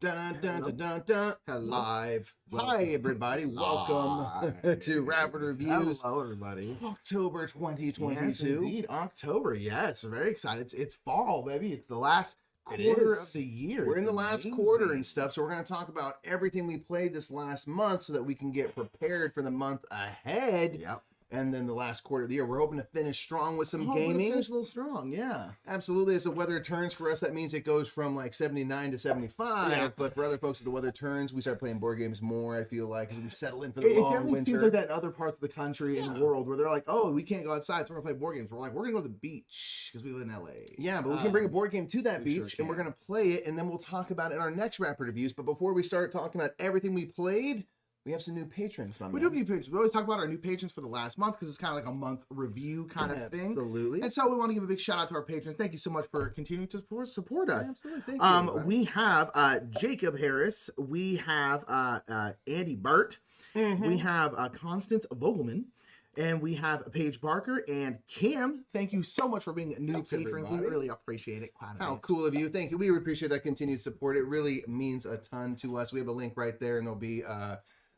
Dun, dun, dun, dun, dun. Live. Hi, everybody. Welcome to Rapid Reviews. Hello, everybody. October 2022. Yes, indeed. October. Yeah, it's very excited. It's fall, baby. It's the last quarter of the year. We're in the last quarter and stuff, so we're going to talk about everything we played this last month so that we can get prepared for the month ahead. Yep. And then the last quarter of the year, we're hoping to finish strong with some gaming. Finish a little strong, yeah. Absolutely. As the weather turns for us, that means it goes from like 79 to 75. Yeah. But for other folks, as the weather turns, we start playing board games more, I feel like, as we settle in for the long definitely winter. Seems like that in other parts of the country and the world where they're like, oh, we can't go outside, so we're going to play board games. We're like, we're going to go to the beach because we live in LA. Yeah, but we can bring a board game to that beach, sure and we're going to play it, and then we'll talk about it in our next Rapid Reviews. But before we start talking about everything we played, we have some new patrons, my man. We do have new patrons. We always talk about our new patrons for the last month because it's kind of like a month review kind of thing. Absolutely. And so we want to give a big shout out to our patrons. Thank you so much for continuing to support us. Absolutely. Thank you. We have Jacob Harris. We have Andy Burt. Mm-hmm. We have Constance Vogelman. And we have Paige Barker and Kim. Thank you so much for being a new patron. We really appreciate it. How cool of you. Thank you. We appreciate that continued support. It really means a ton to us. We have a link right there, and there'll be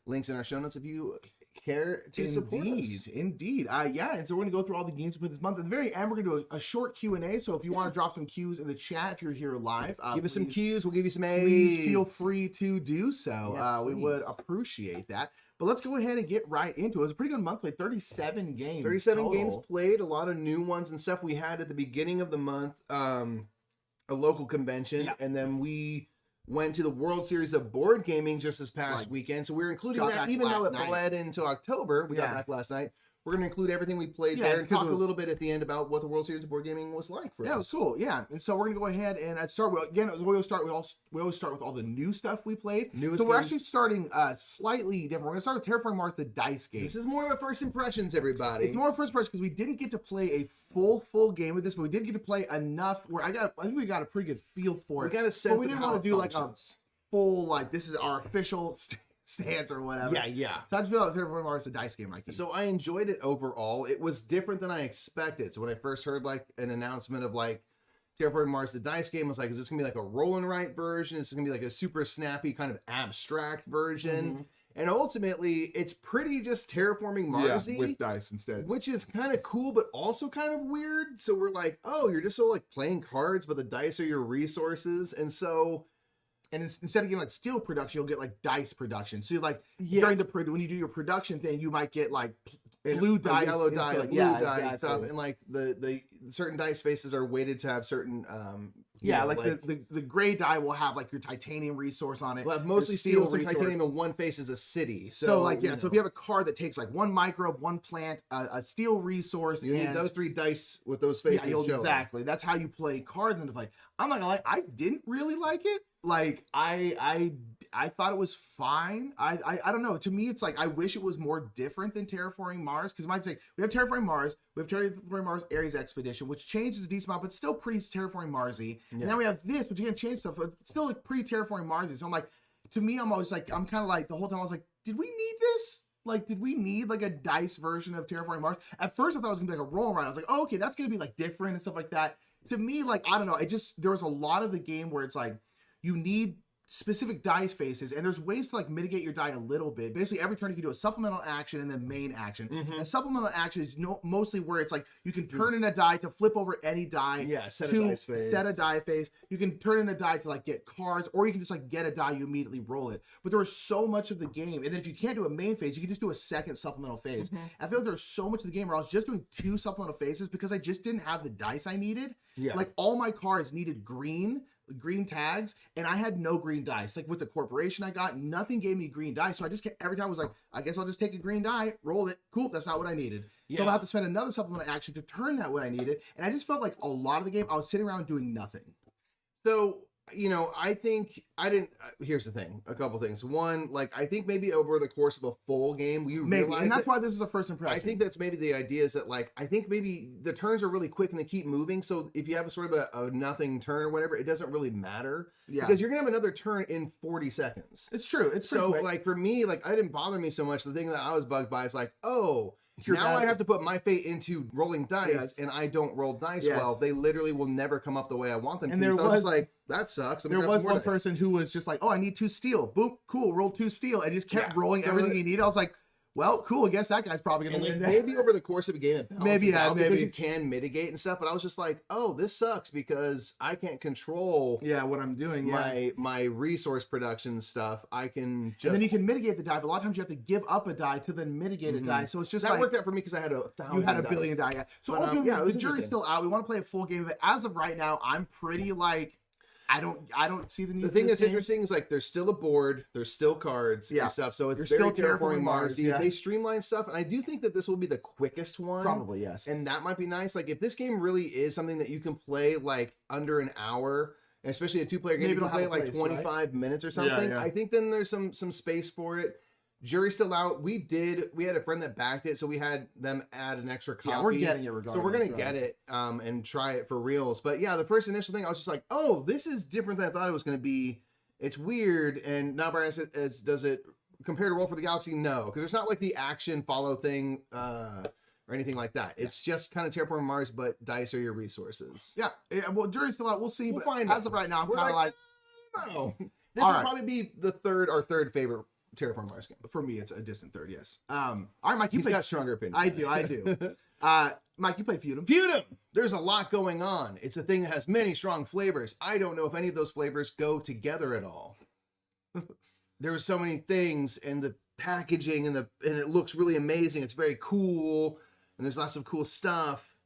links in our show notes if you care to support us. Indeed. Yeah, and so we're going to go through all the games we played this month. At the very end, we're going to do a short Q&A, so if you want to drop some Qs in the chat if you're here live. Give us some Qs, we'll give you some A's. Please feel free to do so. Yes, we would appreciate that. But let's go ahead and get right into it. It was a pretty good month. Played 37 games. 37 games played, a lot of new ones and stuff. We had at the beginning of the month a local convention, and then we went to the World Series of Board Gaming just this past weekend. So we're including that, even though it bled into October. We got back last night. We're going to include everything we played there and talk a little bit at the end about what the World Series of Board Gaming was like for us. Yeah, it was cool. Yeah, and so we're going to go ahead and start with, again, we always start with all the new stuff we played. So we're actually starting slightly different. We're going to start with Terraforming Mars, the dice game. This is more of a first impressions, everybody. It's more of a first impressions because we didn't get to play a full game with this, but we did get to play enough where I think we got a pretty good feel for it. We got a sense. But we didn't want to do like a full, like, this is our official stance or whatever. Yeah. So I just feel like Terraforming Mars is a dice game like So I enjoyed it overall. It was different than I expected. So when I first heard like an announcement of like Terraforming Mars, the dice game, I was like, is this gonna be like a roll and write version? Is this gonna be like a super snappy kind of abstract version? Mm-hmm. And ultimately, it's pretty just Terraforming Mars-y. Yeah, with dice instead. Which is kind of cool, but also kind of weird. So we're like, oh, you're just so like playing cards, but the dice are your resources. And so... And instead of getting like steel production, you'll get like dice production. So like during when you do your production thing, you might get like blue die, yellow die, blue die stuff, and like the certain dice faces are weighted to have certain the gray die will have like your titanium resource on it. Well, mostly steel, some titanium, and one face is a city. So so if you have a card that takes like one microbe, one plant, a steel resource, you need those 3 dice with those faces. Yeah, exactly. That's how you play cards into play. I'm not gonna lie, I didn't really like it. Like I thought it was fine. I don't know. To me, it's like I wish it was more different than Terraforming Mars, because might say we have Terraforming Mars, we have Terraforming Mars Ares Expedition, which changes a decent amount, but still pretty Terraforming Marsy. Yeah. And now we have this, which again changed stuff, but still like pretty Terraforming Marsy. So I'm like, to me, I'm always like, I'm kind of like the whole time I was like, did we need this? Like, did we need like a dice version of Terraforming Mars? At first, I thought it was gonna be like a roll around. I was like, oh, okay, that's gonna be like different and stuff like that. To me, like, I don't know. There was a lot of the game where it's like, you need specific dice faces, and there's ways to like mitigate your die a little bit. Basically, every turn you can do a supplemental action and then main action. Mm-hmm. And supplemental action is mostly where it's like you can turn in a die to flip over any die. Yeah, set a die face. You can turn in a die to like get cards, or you can just like get a die, you immediately roll it. But there was so much of the game, and then if you can't do a main phase, you can just do a second supplemental phase. Mm-hmm. I feel like there's so much of the game where I was just doing 2 supplemental phases because I just didn't have the dice I needed. Yeah. Like all my cards needed green tags, and I had no green dice. Like with the corporation I got, nothing gave me green dice. So I just every time I was like, I guess I'll just take a green die, roll it. Cool, that's not what I needed. Yeah. So I'll have to spend another supplemental action to turn that what I needed. And I just felt like a lot of the game, I was sitting around doing nothing. So, I think here's the thing, a couple things. One, like, I think maybe over the course of a full game, and that's why this is a first impression. I think that's maybe the idea is that, like, I think maybe the turns are really quick and they keep moving. So if you have a sort of a nothing turn or whatever, it doesn't really matter. Yeah. Because you're going to have another turn in 40 seconds. It's true. It's pretty quick. Like, for me, like, it didn't bother me so much. The thing that I was bugged by is like, oh, Now I have to put my fate into rolling dice, and I don't roll dice well. They literally will never come up the way I want them to. So I was like, that sucks. There was one person who was just like, oh, I need 2 steel. Boom, cool, roll 2 steel. And he just kept rolling everything he needed. I was like, well, cool. I guess that guy's probably going to win. Maybe over the course of a game, it maybe because you can mitigate and stuff. But I was just like, oh, this sucks because I can't control. What I'm doing. My resource production stuff. I can just. And then you can mitigate the die, but a lot of times you have to give up a die to then mitigate a die. So it's just that worked out for me because I had 1,000. You had a billion die. Yeah. So the jury's still out. We want to play a full game of it. As of right now, I'm pretty like. I don't see the need. The thing that's interesting is like there's still a board, there's still cards and stuff. So it's very Terraforming Mars. They streamline stuff, and I do think that this will be the quickest one. Probably, yes. And that might be nice. Like if this game really is something that you can play like under an hour, and especially a 2-player game, you can play it like 25 minutes or something. I think then there's some space for it. Jury's still out. We had a friend that backed it, so we had them add an extra copy. Yeah, we're getting it regardless. So we're going to get it and try it for reals. But yeah, the first initial thing, I was just like, oh, this is different than I thought it was going to be. It's weird. And not as does it compare to Roll for the Galaxy? No, because it's not like the action follow thing or anything like that. It's just kind of Terraforming Mars, but dice are your resources. Yeah. Well, Jury's still out. We'll see. We'll but find as of right now, I'm kind of like, no. This will probably be our third favorite Terraforming Mars game. For me, it's a distant third, yes. All right, Mike, He's got stronger opinions. I do. Mike, you play Feudum. Feudum! There's a lot going on. It's a thing that has many strong flavors. I don't know if any of those flavors go together at all. There's so many things, and the packaging, and it looks really amazing. It's very cool, and there's lots of cool stuff.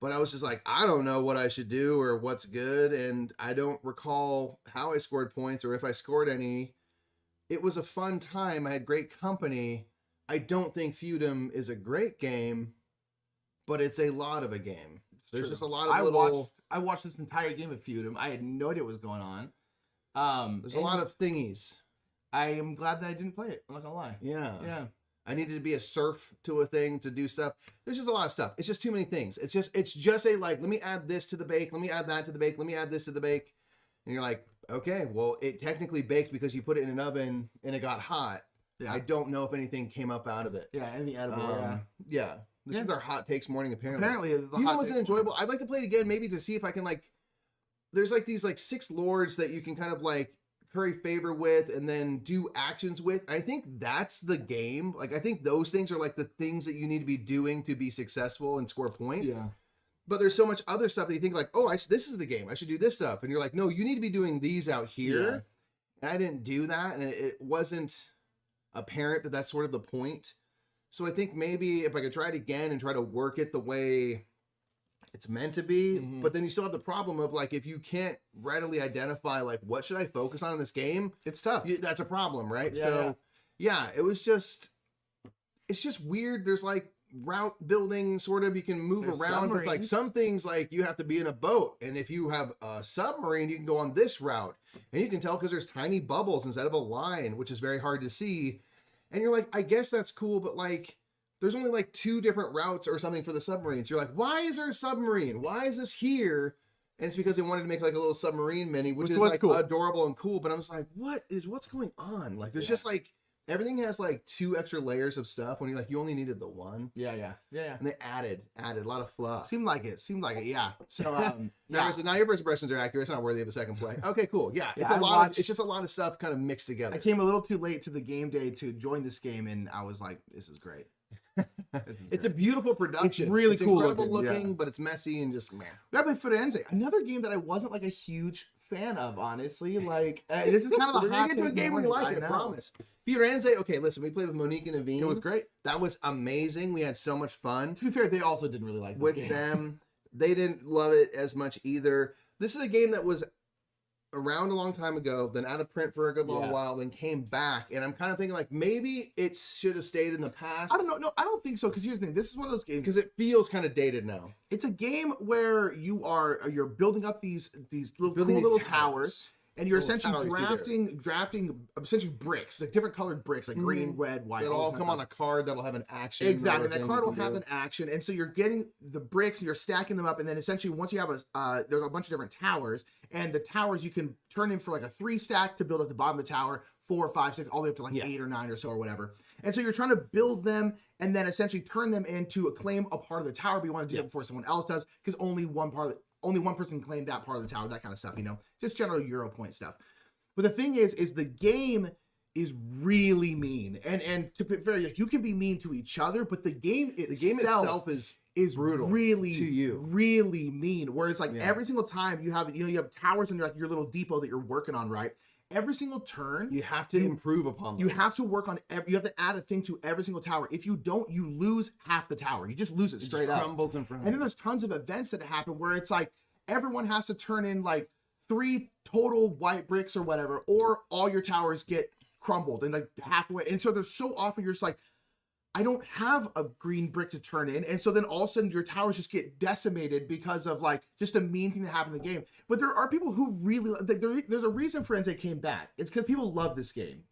But I was just like, I don't know what I should do or what's good, and I don't recall how I scored points or if I scored any. It was a fun time. I had great company. I don't think Feudum is a great game, but it's a lot of a game. There's just a lot of I watched this entire game of Feudum. I had no idea what was going on. There's a lot of thingies. I am glad that I didn't play it. I'm not gonna lie. Yeah. I needed to be a serf to a thing to do stuff. There's just a lot of stuff. It's just too many things. It's just a like, let me add this to the bake. Let me add that to the bake. Let me add this to the bake. And you're like, okay, well, it technically baked because you put it in an oven and it got hot. Yeah. I don't know if anything came up out of it. Yeah, anything edible. Yeah. This is our hot takes morning, apparently. Apparently, Feudum wasn't enjoyable. I'd like to play it again, maybe to see if I can like. There's like these like 6 lords that you can kind of like curry favor with and then do actions with. I think that's the game. Like I think those things are like the things that you need to be doing to be successful and score points. Yeah. But there's so much other stuff that you think like, oh, this is the game. I should do this stuff. And you're like, no, you need to be doing these out here. Yeah. And I didn't do that. And it wasn't apparent that that's sort of the point. So I think maybe if I could try it again and try to work it the way it's meant to be. Mm-hmm. But then you still have the problem of like, if you can't readily identify like, what should I focus on in this game? It's tough. That's a problem, right? Yeah, so yeah, it's just weird. There's like, route building sort of, you can move around, but like some things like you have to be in a boat, and if you have a submarine you can go on this route, and you can tell because there's tiny bubbles instead of a line, which is very hard to see, and you're like, I guess that's cool, but like there's only like 2 different routes or something for the submarines. You're like, why is there a submarine? Why is this here? And it's because they wanted to make like a little submarine mini, which is like cool. Adorable and cool, but I'm just like, what's going on? Like there's just like everything has like 2 extra layers of stuff when you only needed the 1. Yeah. And they added a lot of fluff. Seemed like it. Yeah. So now your first impressions are accurate. It's not worthy of a second play. Okay, cool. Yeah. It's just a lot of stuff kind of mixed together. I came a little too late to the game day to join this game, and I was like, this is great. It's a beautiful production. It's really cool. Incredible looking, but it's messy and just man. We got to play Firenze, another game that I wasn't like a huge fan of, honestly. Like this is kind of the hot get to a game where you like it. I promise. Firenze. Okay, listen. We played with Monique and Naveen. It was great. That was amazing. We had so much fun. To be fair, they also didn't really like with them. They didn't love it as much either. This is a game that was around a long time ago, then out of print for a good long while, then came back, and I'm kind of thinking like maybe it should have stayed in the past. I don't know. No, I don't think so. Because here's the thing: this is one of those games because it feels kind of dated now. It's a game where you're building up these little towers. And you're essentially drafting essentially bricks, like different colored bricks, like green, red, white. That'll all come on a card that'll have an action. Exactly. That card will have an action. And so you're getting the bricks and you're stacking them up. And then essentially once you have there's a bunch of different towers. And the towers you can turn in for like a 3 stack to build up the bottom of the tower, 4, 5, 6, all the way up to like Yeah. 8 or 9 or so or whatever. And so you're trying to build them and then essentially turn them into claim a part of the tower, but you want to do that before someone else does, because only one person can claim that part of the tower, that kind of stuff, you know, just general Euro point stuff. But the thing is the game is really mean, and to be fair, you can be mean to each other, but the game itself is brutal, really to you, really mean. Where it's like every single time you have towers in your little depot that you're working on, right? Every single turn, you have to improve upon them. You have to work on you have to add a thing to every single tower. If you don't, you lose half the tower. You just lose it straight up. Crumbles in front of And then there's tons of events that happen where it's like everyone has to turn in like 3 total white bricks or whatever, or all your towers get crumbled and like halfway. And so there's so often you're just like, I don't have a green brick to turn in. And so then all of a sudden your towers just get decimated because of like just a mean thing that happened in the game. But there are people who really, there's a reason Firenze came back. It's because people love this game.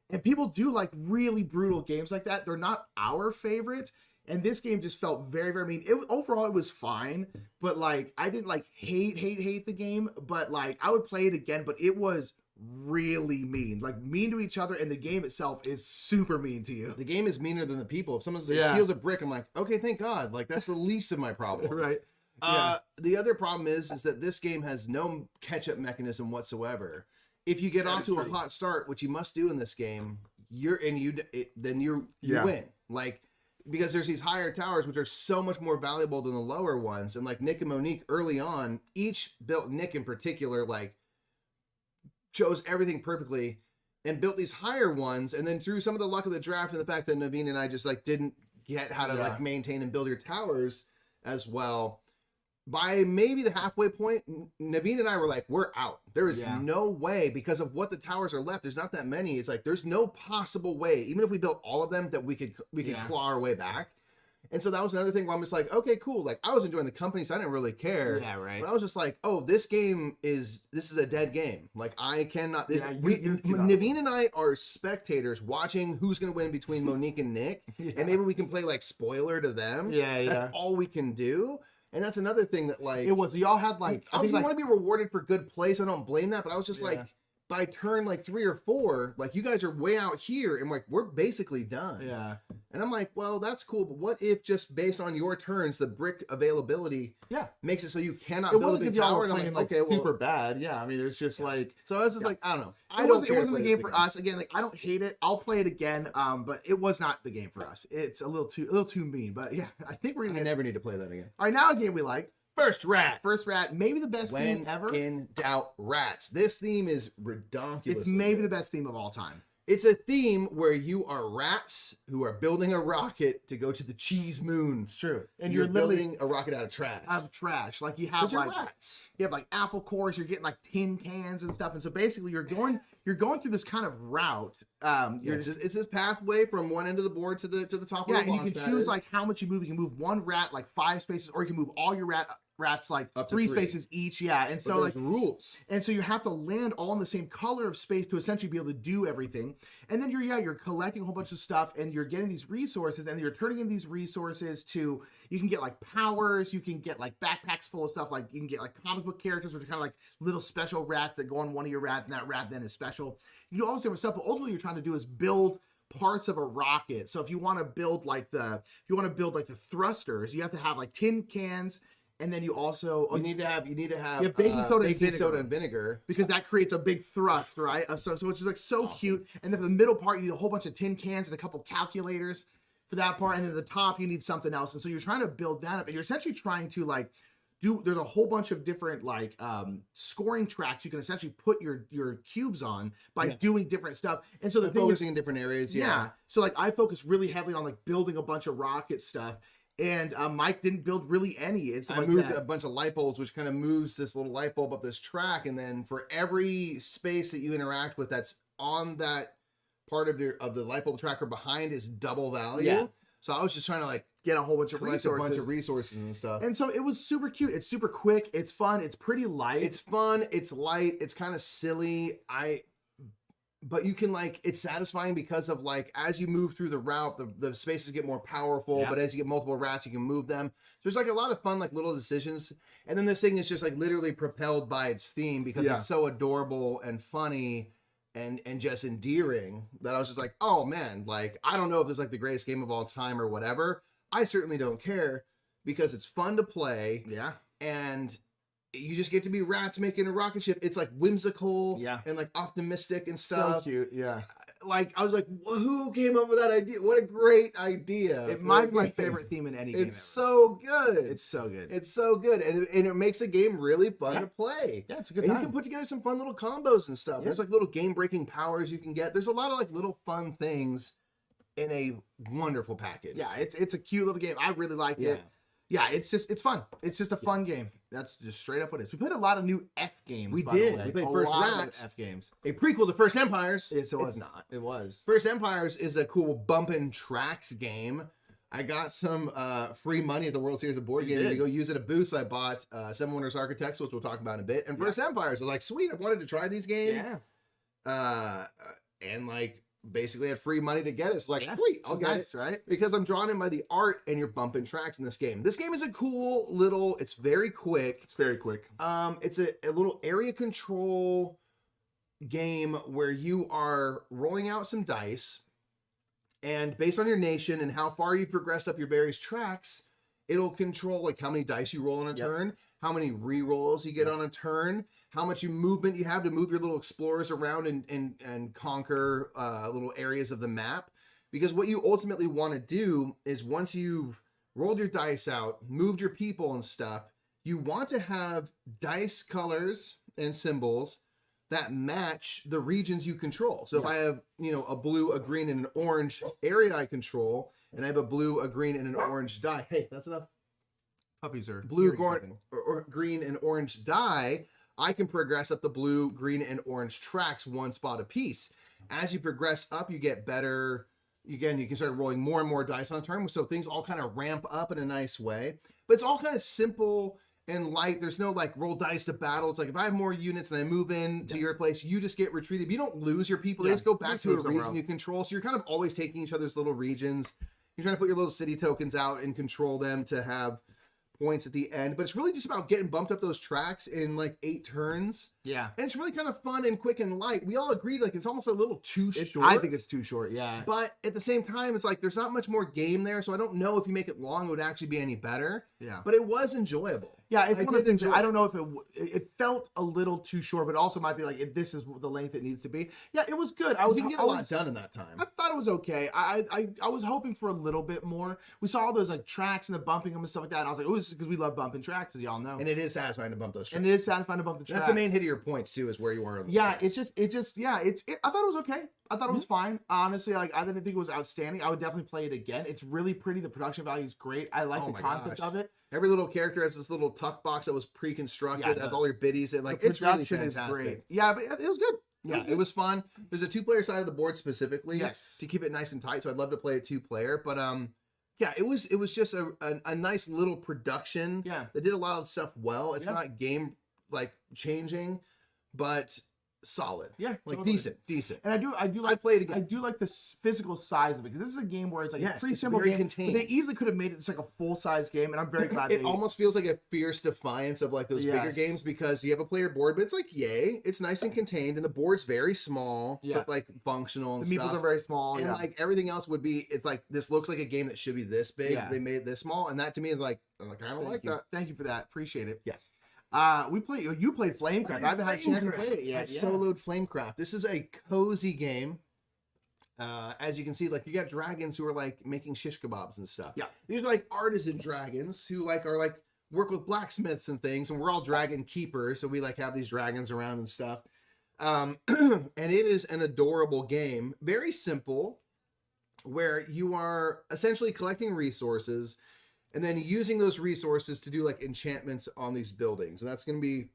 And people do like really brutal games like that. They're not our favorite. And this game just felt very, very mean. Overall, it was fine. But like, I didn't like hate the game. But like, I would play it again. But it was really mean, like mean to each other, and the game itself is super mean to you. The game is meaner than the people. If someone steals a brick, I'm like, okay, thank God. Like, that's the least of my problem. Right. The other problem is that this game has no catch-up mechanism whatsoever. If you get off to a hot start, which you must do in this game, you win. Like, because there's these higher towers which are so much more valuable than the lower ones. And like Nick and Monique early on, each built, Nick in particular, like chose everything perfectly and built these higher ones. And then through some of the luck of the draft and the fact that Naveen and I just like didn't get how to like maintain and build your towers as well, by maybe the halfway point, Naveen and I were like, we're out. There is no way, because of what the towers are left. There's not that many. It's like, there's no possible way, even if we built all of them, that we could claw our way back. And so that was another thing where I'm just like, okay, cool. Like, I was enjoying the company, so I didn't really care. Yeah, right. But I was just like, oh, this is a dead game. Like, I cannot. Naveen and I are spectators watching who's going to win between Monique and Nick. And maybe we can play like spoiler to them. That's all we can do. And that's another thing that like it was. Y'all had like, I think want to be rewarded for good play, so I don't blame that. But I was just like, by turn like 3 or 4, like you guys are way out here, and like we're basically done. Yeah. And I'm like, well, that's cool, but what if just based on your turns, the brick availability makes it so you cannot build a big tower? And I'm like, okay, well, super bad. Yeah, I mean, it's just like. So I was just like, I don't know. It wasn't the game for us. Again, like I don't hate it. I'll play it again. But it was not the game for us. It's a little too mean. But yeah, I think we're gonna. I never need to play that again. All right, now a game we liked. First Rat, maybe the best theme ever. When in doubt, rats. This theme is redonkulous. It's maybe the best theme of all time. It's a theme where you are rats who are building a rocket to go to the cheese moon. It's true. And you're building a rocket out of trash. Like you have like rats. You have like apple cores, you're getting like tin cans and stuff. And so basically you're going through this kind of route. It's this pathway from one end of the board to the top of the block. Yeah, and you can choose like how much you move. You can move one rat like 5 spaces, or you can move all your rats like up to 3 spaces each. Yeah. And so like rules. And so you have to land all in the same color of space to essentially be able to do everything. And then you're collecting a whole bunch of stuff, and you're getting these resources, and you're turning in these resources to, you can get like powers, you can get like backpacks full of stuff, like you can get like comic book characters, which are kind of like little special rats that go on one of your rats, and that rat then is special. You do all this different stuff, but ultimately you're trying to do is build parts of a rocket. So if you want to build like the thrusters, you have to have like tin cans. And then you also you need to have baking soda and vinegar, because that creates a big thrust, right? So which is like so cute. And then for the middle part, you need a whole bunch of tin cans and a couple calculators for that part. And then at the top, you need something else. And so you're trying to build that up, and you're essentially trying to like there's a whole bunch of different like scoring tracks you can essentially put your cubes on by doing different stuff. And so the thing focusing in different areas. Yeah. So like I focus really heavily on like building a bunch of rocket stuff. And Mike didn't build really any. I moved a bunch of light bulbs, which kind of moves this little light bulb up this track. And then for every space that you interact with that's on that part of the light bulb tracker behind is double value. Yeah. So I was just trying to like get a whole bunch of resources and stuff. And so it was super cute. It's super quick. It's fun. It's pretty light. It's fun. It's light. It's kind of silly. But you can like, it's satisfying because of like, as you move through the route, the spaces get more powerful, but as you get multiple rats, you can move them. So there's like a lot of fun, like little decisions. And then this thing is just like literally propelled by its theme because it's so adorable and funny and just endearing that I was just like, oh man, like I don't know if it's like the greatest game of all time or whatever. I certainly don't care because it's fun to play. Yeah. And you just get to be rats making a rocket ship. It's like whimsical, Yeah, and like optimistic and stuff. so cute. Yeah, Like I was like, who came up with that idea? What a great idea! it might be my favorite theme in any game. It's so good. It's so good. It's so good, and it makes the game really fun to play. Yeah, it's a good and time. you can put together some fun little combos and stuff. There's like little game-breaking powers you can get. There's a lot of like little fun things in a wonderful package. Yeah, it's a cute little game. I really liked it. Yeah, it's fun. It's just a fun game. That's just straight up what it is. We played a lot of new F games. We by the did. way. We played a First lot Rats. of F games. A prequel to First Empires. Yes, it was. It's not. It was. First Empires is a cool bumpin' tracks game. I got some free money at the World Series of Board Game to go use at a booth. I bought Seven Wonders Architects, which we'll talk about in a bit, and First Empires. I was like, sweet, I wanted to try these games. Yeah. And like basically had free money to get it. So like, sweet, I'll get it. Right? Because I'm drawn in by the art and you're bumping tracks in this game. This game is a cool little, it's very quick. It's very quick. It's a little area control game where you are rolling out some dice, and based on your nation and how far you've progressed up your various tracks, it'll control like how many dice you roll on a turn, how many re-rolls you get on a turn, how much movement you have to move your little explorers around and conquer little areas of the map. Because what you ultimately want to do is once you've rolled your dice out, moved your people and stuff, you want to have dice colors and symbols that match the regions you control. So if I have, a blue, a green, and an orange area I control, and I have a blue, a green, and an orange die. Hey, that's enough. Puppies are blue, or green, and orange die. I can progress up the blue, green, and orange tracks one spot apiece. As you progress up, you get better. Again, you can start rolling more and more dice on a turn, so things all kind of ramp up in a nice way. But it's all kind of simple and light. There's no like roll dice to battle. It's like if I have more units and I move in to your place, you just get retreated. You don't lose your people. They just go back to a region you control. So you're kind of always taking each other's little regions. You're trying to put your little city tokens out and control them to have points at the end, but it's really just about getting bumped up those tracks in like 8 turns. Yeah. And it's really kind of fun and quick and light. We all agreed like it's almost a little too short. I think it's too short, yeah. But at the same time, it's like there's not much more game there, so I don't know if you make it long, it would actually be any better. Yeah. But it was enjoyable. Yeah, it's one of the things I don't know if it felt a little too short, but it also might be like if this is the length it needs to be. Yeah, it was good. You can get a lot done in that time. I thought it was okay. I was hoping for a little bit more. We saw all those like tracks and the bumping them and stuff like that. And I was like, oh, this is because we love bumping tracks, as y'all know. And it is satisfying to bump those tracks. And it is satisfying to bump the tracks. That's the main hit of your points too, is where you are. On the track. I thought it was okay. I thought it was fine. Honestly, like I didn't think it was outstanding. I would definitely play it again. It's really pretty. The production value is great. I like the concept of it. Every little character has this little tuck box that was pre-constructed. Has all your biddies. And like it's really fantastic. Is great. Yeah, but it was good. Yeah, it was fun. There's a 2-player side of the board specifically. Yes. To keep it nice and tight. So I'd love to play a 2-player. But yeah, it was just a nice little production. Yeah. That did a lot of stuff well. It's not game like changing, but solid. Yeah, like totally. decent. And I do like I'd play it again. I do like the physical size of it, because this is a game where it's like a pretty simple very game. Contained. But they easily could have made it just like a full-size game, and I'm very glad it almost feels like a fierce defiance of like those bigger games, because you have a player board, but it's like it's nice and contained, and the board's very small, but like functional and the meeples are very small, and like everything else would be, it's like this looks like a game that should be this big. They made it this small, and that to me is like I don't like that. Thank you for that. Appreciate it. Yeah. You played Flamecraft. I haven't had a chance to play it yet. I soloed Flamecraft. This is a cozy game. As you can see, like you got dragons who are like making shish kebabs and stuff. Yeah. These are like artisan dragons who like are like work with blacksmiths and things, and we're all dragon keepers, so we like have these dragons around and stuff. And it is an adorable game. Very simple, where you are essentially collecting resources and then using those resources to do like enchantments on these buildings. And that's going to be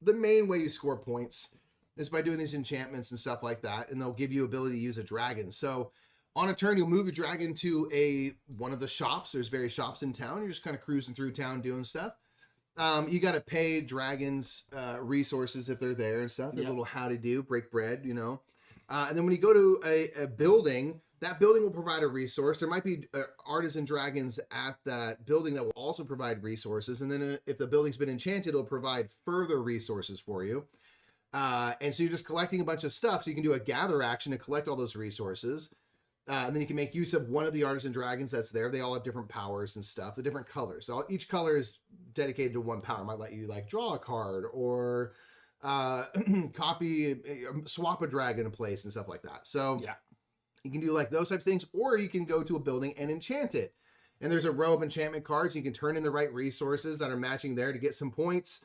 the main way you score points, is by doing these enchantments and stuff like that. And they'll give you ability to use a dragon. So on a turn, you'll move your dragon to one of the shops. There's various shops in town. You're just kind of cruising through town doing stuff. You got to pay dragons resources if they're there and stuff. A little how to do, break bread, And then when you go to a building, that building will provide a resource. There might be artisan dragons at that building that will also provide resources. And then if the building's been enchanted, it'll provide further resources for you. And so you're just collecting a bunch of stuff. So you can do a gather action to collect all those resources. And then you can make use of one of the artisan dragons that's there. They all have different powers and stuff, the different colors. So each color is dedicated to one power. It might let you like draw a card or swap a dragon in place and stuff like that. So Yeah. you can do like those types of things, or you can go to a building and enchant it. And there's a row of enchantment cards. You can turn in the right resources that are matching there to get some points,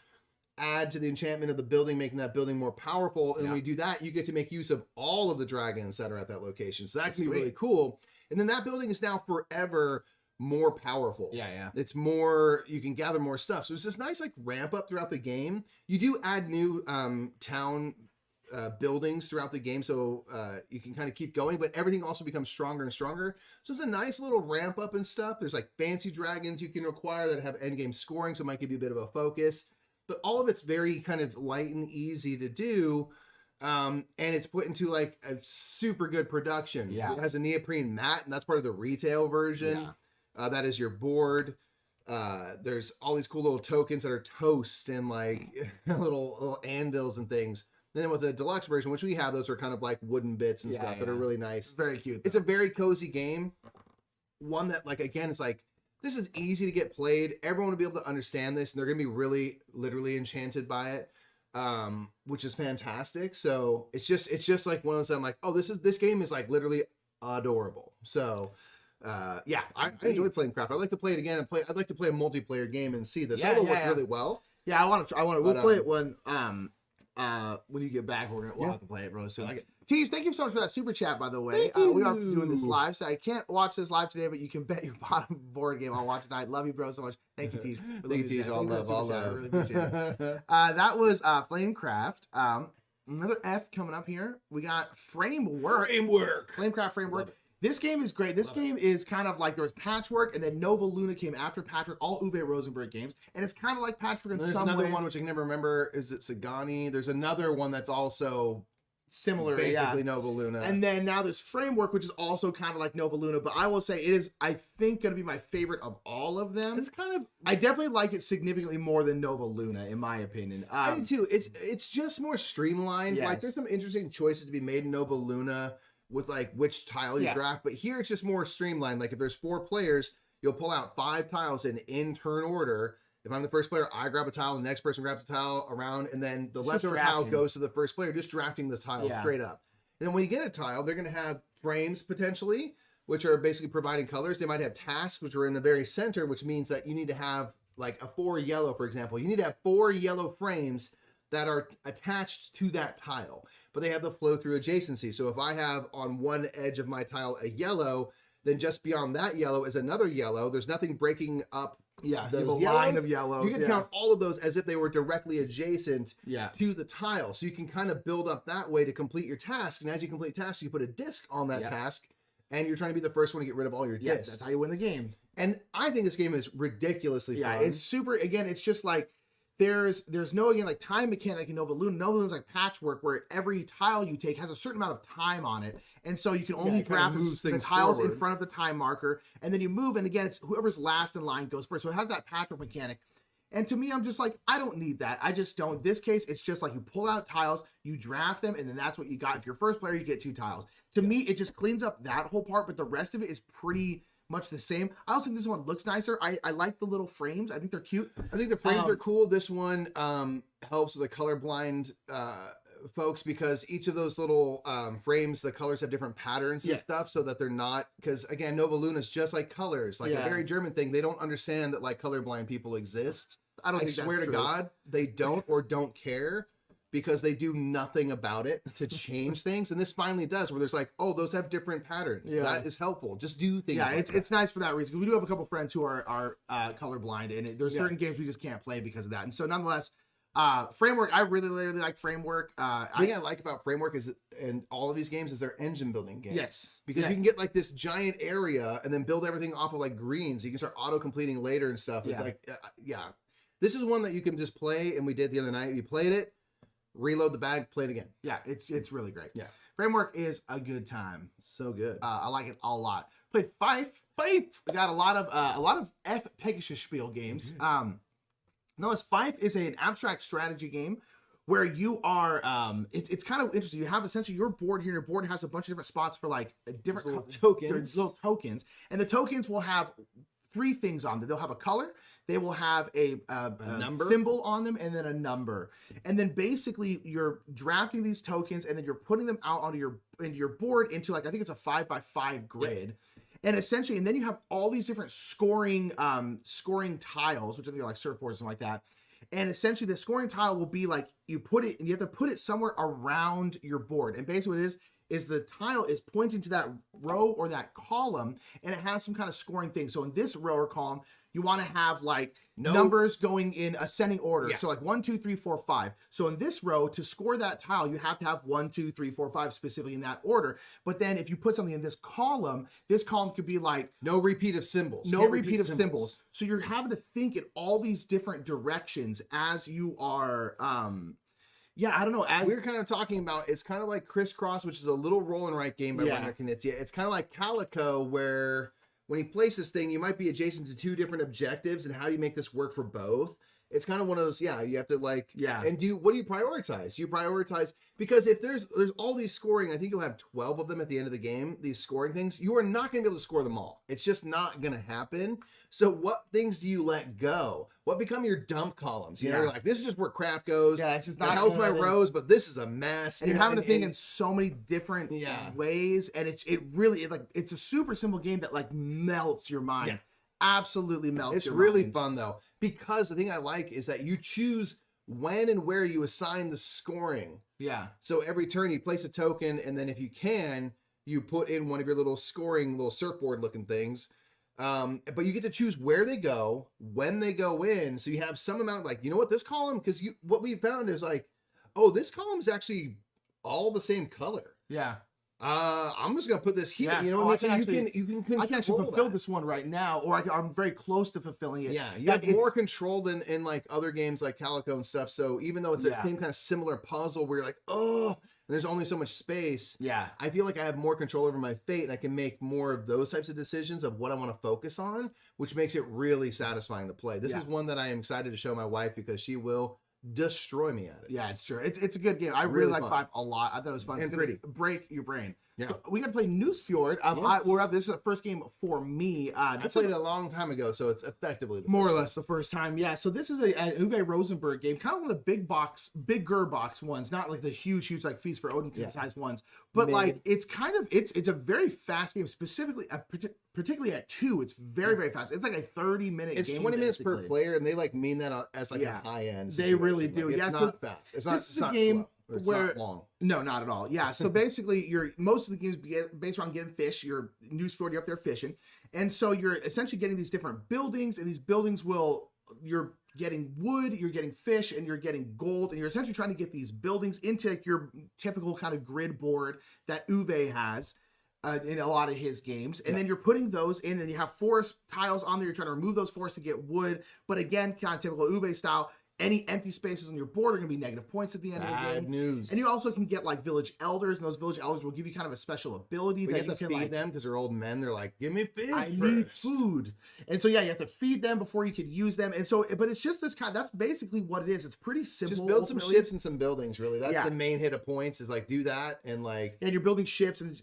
add to the enchantment of the building, making that building more powerful. And when you do that, you get to make use of all of the dragons that are at that location. So that can be really cool. And then that building is now forever more powerful. Yeah. It's more, you can gather more stuff. So it's this nice like ramp up throughout the game. You do add new town buildings throughout the game, so you can kind of keep going, but everything also becomes stronger and stronger. So it's a nice little ramp up and stuff. There's like fancy dragons you can acquire that have end game scoring, so it might give you a bit of a focus. But all of it's very kind of light and easy to do. And it's put into like a super good production. Yeah. It has a neoprene mat, and that's part of the retail version. That is your board. There's all these cool little tokens that are toast and like little anvils and things. And then with the deluxe version, which we have, those are kind of like wooden bits and stuff that are really nice. Very cute. It's a very cozy game. One that, like, again, is like, this is easy to get played. Everyone will be able to understand this, and they're going to be really, literally enchanted by it, which is fantastic. So it's just like one of those that I'm like, oh, this game is like literally adorable. So yeah, I enjoyed Flamecraft. I'd like to play it again I'd like to play a multiplayer game and see this. Solo worked really well. Yeah, I want to. We'll play it when you get back. We'll have to play it really soon. Tease, thank you so much for that super chat, by the way. We are doing this live, so I can't watch this live today, but you can bet your bottom board game I'll watch tonight. Love you, bro, so much. Thank you, Tease. Thank you, Tease. All love. I really appreciate it. That was Flamecraft. Another F coming up here. We got Framework. Flamecraft Framework. This game is great. This game is kind of like there was Patchwork, and then Nova Luna came after Patchwork, all Uwe Rosenberg games. And it's kind of like Patchwork in some ways. There's another one which I can never remember. Is it Sagani? There's another one that's also similar, basically Nova Luna. And then now there's Framework, which is also kind of like Nova Luna. But I will say it is, I think, going to be my favorite of all of them. It's kind of, I definitely like it significantly more than Nova Luna, in my opinion. I do too. It's just more streamlined. Yes. Like there's some interesting choices to be made in Nova Luna with like which tile you draft, but here it's just more streamlined. Like if there's 4 players, you'll pull out 5 tiles in turn order. If I'm the first player, I grab a tile, the next person grabs a tile around, and then the leftover tile goes to the first player, just drafting the tile straight up. And then when you get a tile, they're going to have frames potentially, which are basically providing colors. They might have tasks, which are in the very center, which means that you need to have like a 4 yellow, for example. You need to have 4 yellow frames that are attached to that tile, but they have the flow through adjacency. So if I have on one edge of my tile a yellow, then just beyond that yellow is another yellow. There's nothing breaking up the line of yellows. You can count all of those as if they were directly adjacent Yeah. to the tile. So you can kind of build up that way to complete your task. And as you complete tasks, you put a disc on that task, and you're trying to be the first one to get rid of all your discs. That's how you win the game. And I think this game is ridiculously fun. It's super, again, it's just like, there's no, again, like time mechanic in Nova Luna. Nova Luna's like Patchwork, where every tile you take has a certain amount of time on it. And so you can only draft the tiles in front of the time marker. And then you move, and again, it's whoever's last in line goes first. So it has that Patchwork mechanic. And to me, I'm just like, I don't need that. I just don't. In this case, it's just like you pull out tiles, you draft them, and then that's what you got. If you're first player, you get 2 tiles. To me, it just cleans up that whole part, but the rest of it is pretty much the same. I also think this one looks nicer. I like the little frames. I think they're cute. I think the frames are cool. This one helps with the colorblind folks, because each of those little frames, the colors have different patterns and stuff, so that they're not, because again, Nova Luna is just like colors, like a very German thing. They don't understand that like colorblind people exist. I swear to God, they don't or don't care, because they do nothing about it to change things. And this finally does, where there's like, oh, those have different patterns. That is helpful. Just do things. Yeah, it's nice for that reason. We do have a couple friends who are colorblind, and there's certain games we just can't play because of that. And so nonetheless, Framework, I really like Framework. The thing I like about Framework is, in all of these games, is they're engine building games. Yes. Because you can get like this giant area and then build everything off of like greens. You can start auto-completing later and stuff. It's like, this is one that you can just play, and we did the other night. You played it, reload the bag, play it again. Yeah, it's really great. Yeah. Framework is a good time. So good. I like it a lot. Played Fife. We got a lot of F Pegasus Spiel games. Notice Fife is an abstract strategy game where you are it's kind of interesting. You have essentially your board here. Your board has a bunch of different spots for like different little tokens, and the tokens will have 3 things on them. They'll have a color, they will have a number, symbol on them, and then a number. And then basically you're drafting these tokens, and then you're putting them out onto your board into like, I think it's a 5x5 grid. Yep. And essentially, and then you have all these different scoring tiles, which I think are like surfboards or something like that. And essentially the scoring tile will be like, you put it, and you have to put it somewhere around your board. And basically what it is the tile is pointing to that row or that column, and it has some kind of scoring thing. So in this row or column, you want to have like numbers going in ascending order. Yeah. So like 1, 2, 3, 4, 5. So in this row, to score that tile, you have to have 1, 2, 3, 4, 5 specifically in that order. But then if you put something in this column could be like no repeat of symbols. No repeat of symbols. So you're having to think in all these different directions as you are yeah, I don't know. We're kind of talking about, it's kind of like Crisscross, which is a little roll and write game by Rainer Knizia. It's kind of like Calico, where when you place this thing, you might be adjacent to 2 different objectives, and how do you make this work for both? It's kind of one of those, you have to like, and what do you prioritize? You prioritize, because if there's all these scoring, I think you'll have 12 of them at the end of the game, these scoring things, you are not going to be able to score them all. It's just not going to happen. So what things do you let go? What become your dump columns? You know, you're like, this is just where crap goes. Yeah, it's just not help my rows, but this is a mess. And you're having to think in so many different ways, and it's a super simple game that like melts your mind. Yeah. Absolutely melts. It's really fun though, because the thing I like is that you choose when and where you assign the scoring. Yeah. So every turn you place a token, and then if you can, you put in one of your little scoring, little surfboard looking things. But you get to choose where they go, when they go in. So you have some amount, like, you know what, this column, because what we found is like, oh, this column is actually all the same color. Yeah. I'm just gonna put this here. Yeah. You know, so you can I can actually fulfill this one right now, or I'm very close to fulfilling it. Yeah, you have more control than in like other games like Calico and stuff. So even though it's the same kind of similar puzzle where you're like, oh, and there's only so much space. Yeah, I feel like I have more control over my fate, and I can make more of those types of decisions of what I want to focus on, which makes it really satisfying to play. This is one that I am excited to show my wife, because she will destroy me at it. Yeah, it's true. It's a good game. I really like 5 a lot. I thought it was fun. And pretty. Break your brain. Yeah. So we got to play Nusfjord. This is the first game for me. I played it a long time ago, so it's effectively more or less the first time. Yeah. So this is an Uwe Rosenberg game, kind of one of the bigger box ones, not like the huge like Feast for Odin size ones, but like it's kind of it's a very fast game. Specifically, particularly at 2, it's very fast. It's like a 30-minute. It's game, 20 minutes per player, and they like mean that as like a high end. They really do. Like, it's not fast. It's not game. Slow. It's not long. No, not at all. Yeah. So basically, most of the games based around getting fish. You're Nusfjord, you're up there fishing, and so you're essentially getting these different buildings, and these buildings you're getting wood, you're getting fish, and you're getting gold, and you're essentially trying to get these buildings into your typical kind of grid board that Uwe has in a lot of his games. And then you're putting those in, and you have forest tiles on there. You're trying to remove those forests to get wood, but again, kind of typical Uwe style. Any empty spaces on your board are going to be negative points at the end of the game. Bad news. And you also can get like village elders, and those village elders will give you kind of a special ability that you have to can feed them, because they're old men. They're like, give me food. I need food. And so you have to feed them before you could use them. And so, but it's just this kind. That's basically what it is. It's pretty simple. Just build some ships and some buildings. Really, that's the main hit of points. Is like do that and like. And you're building ships, and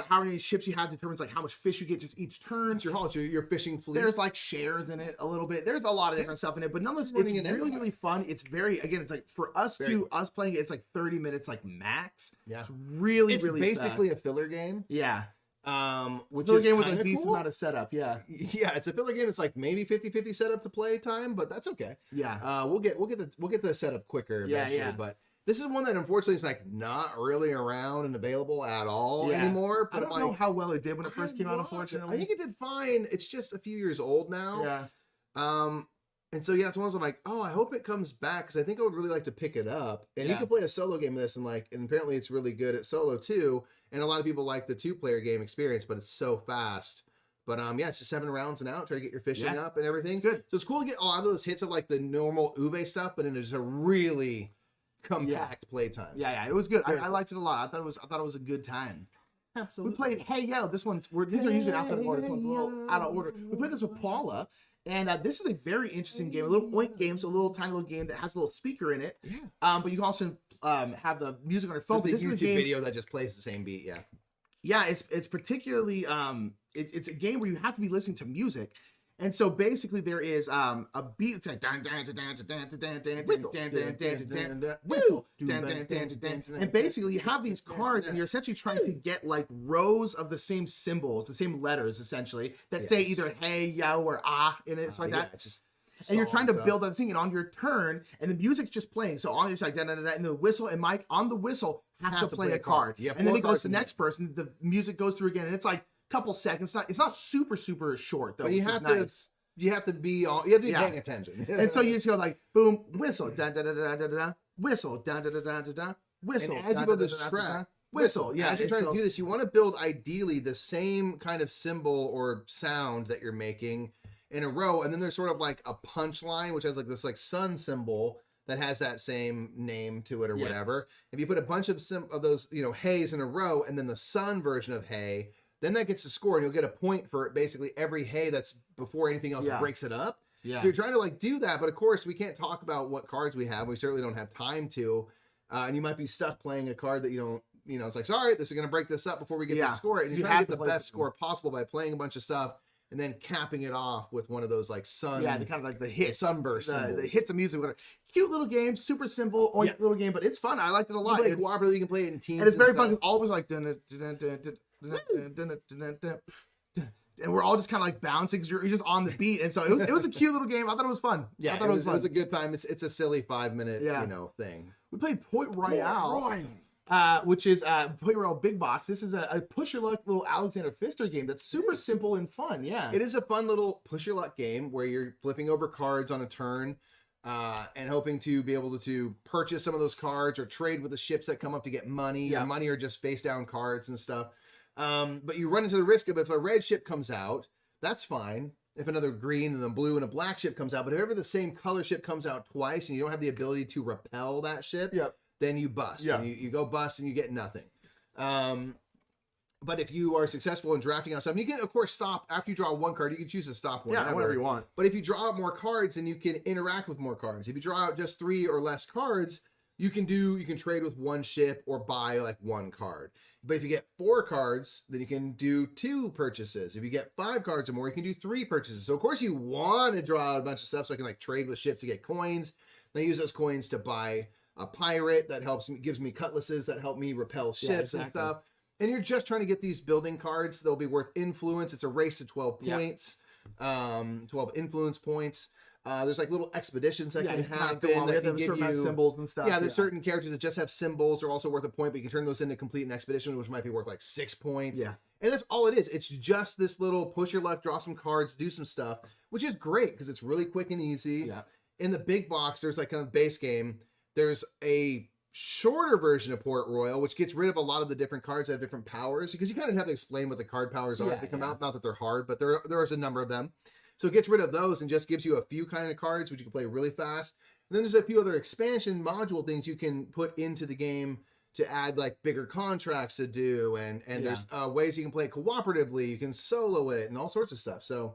how many ships you have determines like how much fish you get just each turn. It's your haul. It's your fishing fleet. There's like shares in it a little bit. There's a lot of different stuff in it, but nonetheless, it's really fun. It's it's like for us us playing it, it's like 30 minutes like max. Yeah, it's really basically fast. A filler game. Yeah. Which is a game with a decent amount of setup. Yeah. Yeah, it's a filler game. It's like maybe 50-50 setup to play time, but that's okay. Yeah. We'll get the setup quicker eventually, but this is one that unfortunately is like not really around and available at all anymore. But I don't know how well it did when it first came out, unfortunately. I think it did fine. It's just a few years old now. Yeah. And so it's one of those I'm like, oh, I hope it comes back, because I think I would really like to pick it up. And you can play a solo game of this, and apparently it's really good at solo too. And a lot of people like the 2-player game experience, but it's so fast. But it's just 7 rounds and out. Try to get your fishing up and everything. Good. So it's cool to get a lot of those hits of like the normal Uwe stuff, but in just a really compact playtime. Yeah, it was good. I liked it a lot. I thought it was a good time. Absolutely. We played Hey Yo. This one's these are usually out of order. This one's a little out of order. We played this with Paula, And this is a very interesting game, a little oink game, so a little tiny little game that has a little speaker in it. Yeah. But you can also have the music on your phone. There's But a this YouTube is a game, video that just plays the same beat. Yeah. yeah, it's particularly it's a game where you have to be listening to music. And so basically there is a beat that's like and basically you have these cards and you're essentially trying to get like rows of the same symbols, the same letters essentially that say either hey, yo, or ah in it, like that. It's just and you're trying to build that thing, and on your turn, and the music's just playing. So on your side, and the whistle, and Mike on the whistle has to play a card. And then it goes to the next person. The music goes through again, and it's like a couple seconds. It's not super short though. But you have to. You have to be paying attention. And so you just go like boom, whistle, da da da da da da, whistle, da da da da da da, whistle. And as you build this track, whistle. Yeah, as you're trying to do this, you want to build ideally the same kind of symbol or sound that you're making in a row, and then there's sort of like a punchline, which has like this like sun symbol that has that same name to it or whatever. If you put a bunch of those, hays in a row, and then the sun version of hay, then that gets to score, and you'll get a point for basically every hay that's before anything else breaks it up. Yeah. So you're trying to like do that, but of course we can't talk about what cards we have. We certainly don't have time to, and you might be stuck playing a card that you don't. It's like, sorry, this is going to break this up before we get to score it. And you're trying to get the best score possible by playing a bunch of stuff and then capping it off with one of those like sun. Yeah, the kind of like the hit sunburst, the hits of music. Whatever. Cute little game, super simple, little game, but it's fun. I liked it a lot. You play cooperatively, you can play it in teams, and it's very fun. Always like. And we're all just kind of like bouncing because you're just on the beat, and so it was a cute little game. I thought it was fun. Yeah, I thought it was fun. It was a good time. It's a silly 5-minute thing. We played Point Royale, which is Point Royale Big Box. This is a push your luck little Alexander Pfister game that's super simple and fun. Yeah, it is a fun little push your luck game where you're flipping over cards on a turn. And hoping to be able to purchase some of those cards or trade with the ships that come up to get money. Your money are just face down cards and stuff. But you run into the risk of if a red ship comes out, that's fine. If another green and then blue and a black ship comes out, but if ever the same color ship comes out twice and you don't have the ability to repel that ship, then you bust. Yeah. And you go bust and you get nothing. But if you are successful in drafting out something, you can, of course, stop. After you draw one card, you can choose to stop whenever. Yeah, whenever you want. But if you draw out more cards, then you can interact with more cards. If you draw out just 3 or less cards, you can trade with one ship or buy like one card. But if you get 4 cards, then you can do 2 purchases. If you get 5 cards or more, you can do 3 purchases. So of course you want to draw out a bunch of stuff so I can like trade with ships to get coins. Then I use those coins to buy a pirate that gives me cutlasses that help me repel ships and stuff. And you're just trying to get these building cards. They'll be worth influence. It's a race to 12 points, 12 influence points. There's like little expeditions that can happen that can give you symbols and stuff. Yeah, there's certain characters that just have symbols. They're also worth a point, but you can turn those into complete an expedition, which might be worth like 6 points. Yeah. And that's all it is. It's just this little push your luck, draw some cards, do some stuff, which is great because it's really quick and easy. Yeah. In the big box, there's like kind of base game. There's a shorter version of Port Royal, which gets rid of a lot of the different cards that have different powers, because you kind of have to explain what the card powers are as they come out. Not that they're hard, but there is a number of them. So it gets rid of those and just gives you a few kind of cards, which you can play really fast. And then there's a few other expansion module things you can put into the game to add like bigger contracts to do. And there's ways you can play it cooperatively. You can solo it and all sorts of stuff. So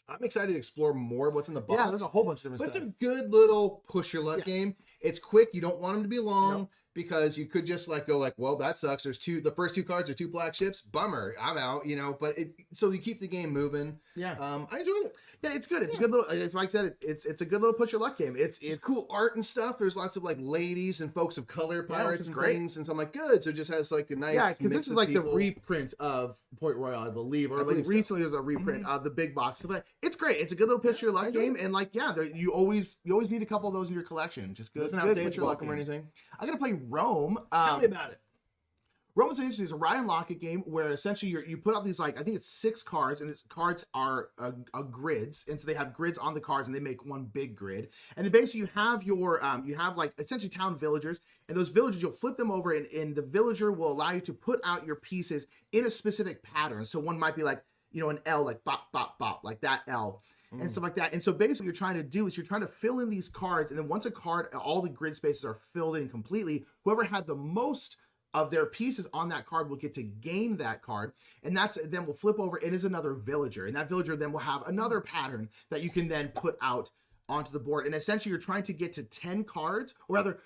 I'm excited to explore more of what's in the box. Yeah, there's a whole bunch of different stuff. It's a good little push your luck game. It's quick. You don't want them to be long because you could just like go like, well, that sucks. There's the first 2 cards are 2 black ships. Bummer. I'm out, but so you keep the game moving. Yeah. I enjoyed it. Yeah, it's good. It's a good little, as Mike said, it's a good little push your luck game. It's cool art and stuff. There's lots of like ladies and folks of color, pirates and things. And so I'm like, good. So it just has like a nice because this is like the reprint of Point Royal, I believe. Or like recently there's a reprint of the big box. But it's great. It's a good little push your luck game. And like, you always need a couple of those in your collection. Just good. Doesn't have days welcome or anything. I'm going to play Rome. Tell me about it. Rome is interesting. It's a Ryan Lockett game where essentially you put out these like, I think it's 6 cards, and its cards are grids, and so they have grids on the cards, and they make one big grid. And then basically you have your you have like essentially town villagers, and those villagers you'll flip them over, and the villager will allow you to put out your pieces in a specific pattern. So one might be like an L, like bop bop bop, like that L. And stuff like that. And so basically what you're trying to do is you're trying to fill in these cards, and then once a card, all the grid spaces are filled in completely, whoever had the most of their pieces on that card will get to gain that card, and that's then will flip over. It is another villager, and that villager then will have another pattern that you can then put out onto the board. And essentially you're trying to get to 10 cards, or rather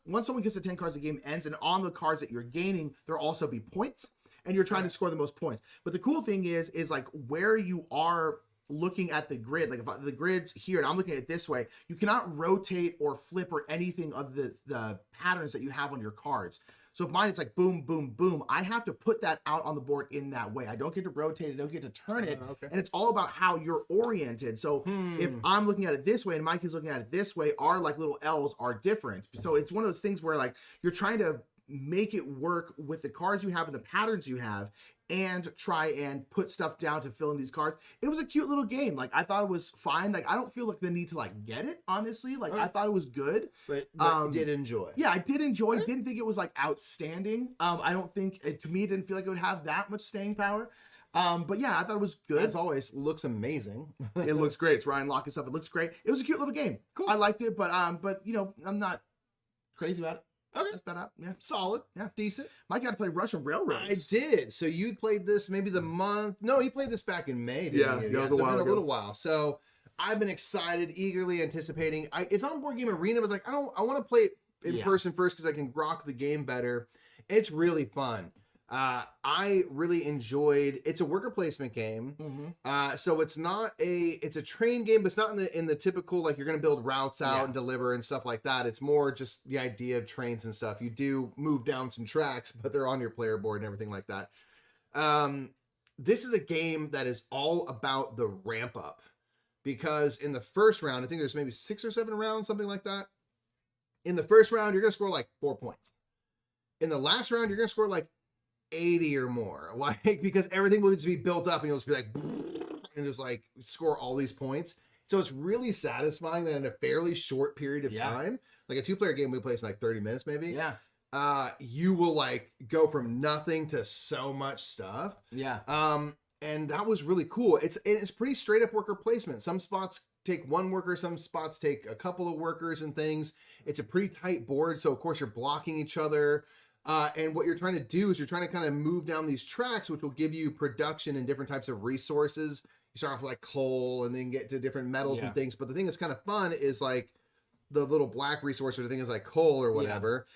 once someone gets to 10 cards, the game ends, and on the cards that you're gaining, there'll also be points, and you're trying to score the most points. But the cool thing is like where you are looking at the grid, like if the grid's here and I'm looking at it this way, you cannot rotate or flip or anything of the patterns that you have on your cards. So if mine, it's like boom, boom, boom, I have to put that out on the board in that way. I don't get to rotate it, I don't get to turn it. And it's all about how you're oriented. So if I'm looking at it this way and Mike is looking at it this way, our like little L's are different. So it's one of those things where like you're trying to make it work with the cards you have and the patterns you have, and try and put stuff down to fill in these cards. It was a cute little game. Like I thought it was fine. Like I don't feel like the need to like get it, honestly. Like I thought it was good. But did enjoy. Yeah, I did enjoy. Didn't think it was like outstanding. I don't think to me it didn't feel like it would have that much staying power. But yeah, I thought it was good. As always, looks amazing. It looks great. It's Ryan Locke and stuff. It looks great. It was a cute little game. Cool. I liked it, but you know, I'm not crazy about it. Okay. That's about it. Yeah. Solid. Yeah. Decent. Mike got to play Russian Railroads. I did. So you played this maybe the month. No, you played this back in May, didn't you? Yeah, it was a little while. So I've been excited, eagerly anticipating. It's on Board Game Arena. I was like, I want to play it in person first because I can grok the game better. It's really fun. I really enjoyed. It's a worker placement game. So it's a train game, but it's not in the typical like you're going to build routes out and deliver and stuff like that. It's more just the idea of trains and stuff. You do move down some tracks, but they're on your player board and everything like that. This is a game that is all about the ramp up, because in the first round, I think there's maybe 6 or 7 rounds, something like that. In the first round, you're going to score like 4 points. In the last round, you're going to score like 80 or more, like, because everything will just be built up and you'll just be like and just like score all these points. So it's really satisfying that in a fairly short period of time, like a 2-player game we play in like 30 minutes maybe, you will like go from nothing to so much stuff. And that was really cool. It's pretty straight up worker placement. Some spots take 1 worker, some spots take a couple of workers and things. It's a pretty tight board, so of course you're blocking each other. And what you're trying to do is you're trying to kind of move down these tracks, which will give you production and different types of resources. You start off with like coal and then get to different metals and things. But the thing that's kind of fun is like the little black resource, or the thing is like coal or whatever.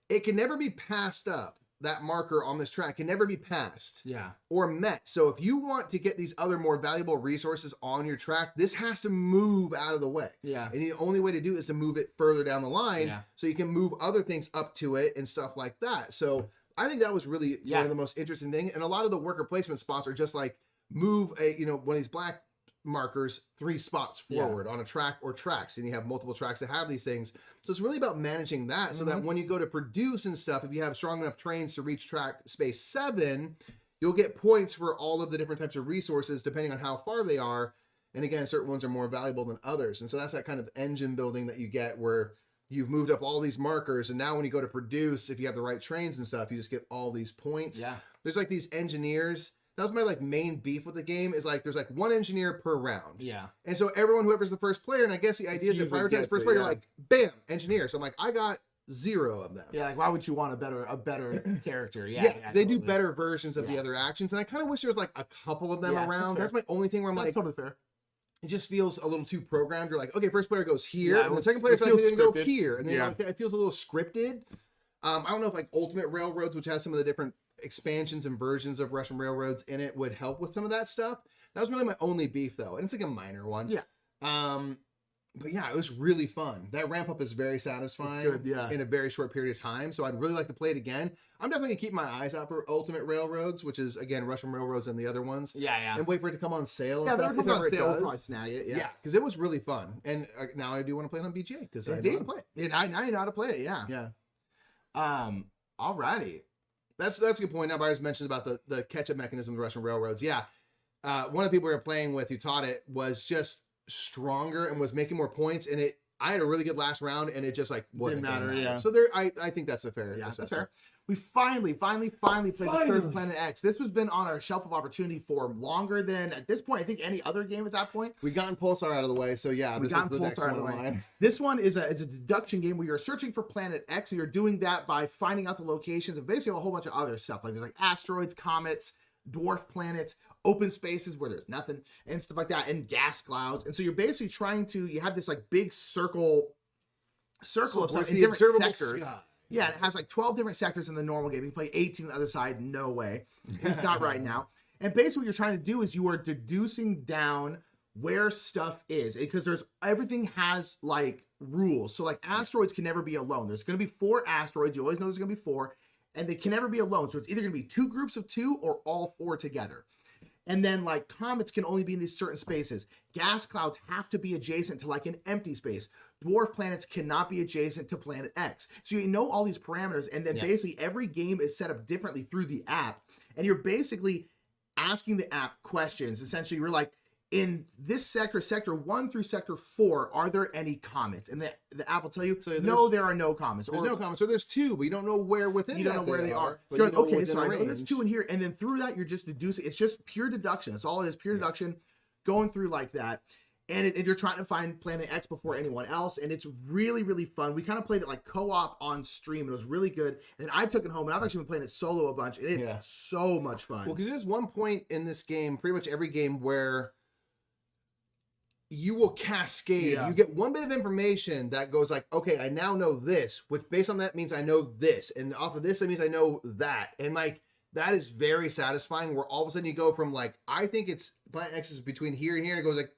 It can never be passed up. That marker on this track can never be passed or met. So if you want to get these other more valuable resources on your track, this has to move out of the way. And the only way to do it is to move it further down the line so you can move other things up to it and stuff like that. So I think that was really one of the most interesting things. And a lot of the worker placement spots are just like move one of these black markers 3 spots forward on a track or tracks, and you have multiple tracks that have these things. So it's really about managing that so that when you go to produce and stuff, if you have strong enough trains to reach track space 7, you'll get points for all of the different types of resources depending on how far they are. And again, certain ones are more valuable than others. And so that's that kind of engine building that you get where you've moved up all these markers, and now when you go to produce, if you have the right trains and stuff, you just get all these points. There's like these engineers. That was my like main beef with the game, is like there's like 1 engineer per round. And so whoever's the first player, and I guess the idea is to prioritize the first player, like bam, engineer. So I'm like, I got 0 of them. Like why would you want a better character? They do better versions of the other actions, and I kind of wish there was like a couple of them around. That's my only thing where I'm like, totally fair. It just feels a little too programmed. You're like, okay, first player goes here, and the second player's like, going to go here, and then like, it feels a little scripted. I don't know if like Ultimate Railroads, which has some of the different expansions and versions of Russian Railroads in it, would help with some of that stuff. That was really my only beef though, and it's like a minor one. But yeah, it was really fun. That ramp up is very satisfying in a very short period of time, so I'd really like to play it again. I'm definitely gonna keep my eyes out for Ultimate Railroads, which is again Russian Railroads and the other ones, and wait for it to come on sale. They're coming on sale. We'll probably snag it. Because it was really fun, and now I do want to play it on BGA because I know how to play it. Now you know how to play it. Alrighty. That's a good point. Now, Byers mentioned about the catch-up mechanism of the Russian Railroads. One of the people we were playing with who taught it was just stronger and was making more points, and I had a really good last round, and it just like wasn't Didn't matter, gonna yeah. So there, I think that's a fair. Yeah, that's assessment. fair. We finally played the third Planet X. This has been on our shelf of opportunity for longer than, at this point, I think any other game at that point. We've gotten Pulsar out of the way, so yeah, We've this is the next one out of the in way. line. This one is it's a deduction game where you're searching for Planet X, and you're doing that by finding out the locations of basically a whole bunch of other stuff. Like there's like asteroids, comets, dwarf planets, open spaces where there's nothing, and stuff like that, and gas clouds. And so you're basically you have this like big circle of stuff in different sectors. Yeah, and it has like 12 different sectors in the normal game. You can play 18 on the other side. No way. It's not right now. And basically what you're trying to do is you are deducing down where stuff is, because everything has like rules. So like asteroids can never be alone. There's going to be 4 asteroids. You always know there's going to be 4, and they can never be alone. So it's either going to be 2 groups of 2 or all 4 together. And then like comets can only be in these certain spaces. Gas clouds have to be adjacent to like an empty space. Dwarf planets cannot be adjacent to Planet X. So you know all these parameters, and then basically every game is set up differently through the app. And you're basically asking the app questions. Essentially, you're like, in this sector 1 through sector 4, are there any comets? And the app will tell you, no, there are no comets. There's no comets, or there's 2, but you don't know where within. You don't know where they are. But You're you know like, okay, within so I a know there's range. 2 in here, and then through that you're just deducing. It's just pure deduction. That's all it is, pure deduction, going through like that. And you're trying to find Planet X before anyone else, and it's really, really fun. We kind of played it like co-op on stream. It was really good, and I took it home, and I've actually been playing it solo a bunch, and it's so much fun. Well, because there's one point in this game, pretty much every game, where you will cascade. Yeah. You get one bit of information that goes like, okay, I now know this, which based on that means I know this, and off of this, that means I know that, and like that is very satisfying. Where all of a sudden you go from like, I think it's Planet X is between here and here, and it goes like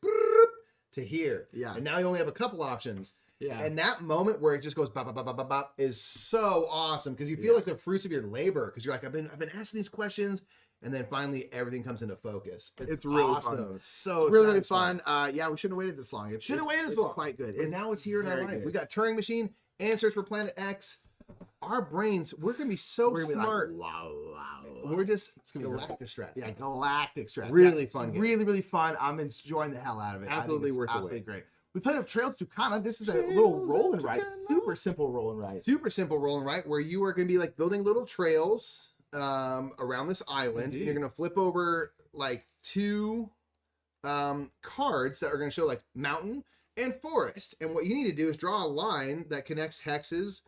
to here. Yeah. And now you only have a couple options. Yeah. And that moment where it just goes bop, bop, bop, bop, bop, bop is so awesome, because you feel like the fruits of your labor, because you're like, I've been asking these questions, and then finally everything comes into focus. It's really awesome. fun. It's so really, really satisfying. fun. Yeah, we shouldn't have waited this long. It Should have waited this long. Quite good. But now it's here in our very life. good. We got Turing Machine and Search for Planet X. Our brains, we're gonna be so We're gonna be smart. like, wow. We're just gonna be galactic strats. Yeah, galactic strats. Really fun game. Really, really fun. I'm enjoying the hell out of it. Absolutely worth the absolutely wait. great. We played up Trails to Tucana. This is a little roll and write. Super simple roll and write. Super simple roll and write, where you are going to be like building little trails around this island. And you're going to flip over like 2 cards that are going to show like mountain and forest. And what you need to do is draw a line that connects hexes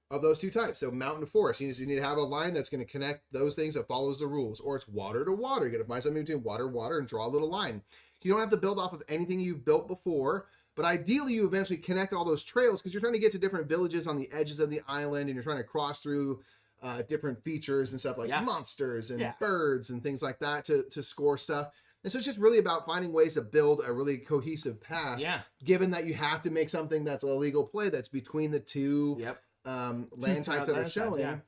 of those 2 types. So mountain to forest. You need to have a line that's going to connect those things that follows the rules. Or it's water to water. You got to find something between water and draw a little line. You don't have to build off of anything you've built before. But ideally, you eventually connect all those trails, because you're trying to get to different villages on the edges of the island, and you're trying to cross through different features and stuff like monsters and birds and things like that to score stuff. And so it's just really about finding ways to build a really cohesive path, given that you have to make something that's a legal play that's between the 2 land types that are showing.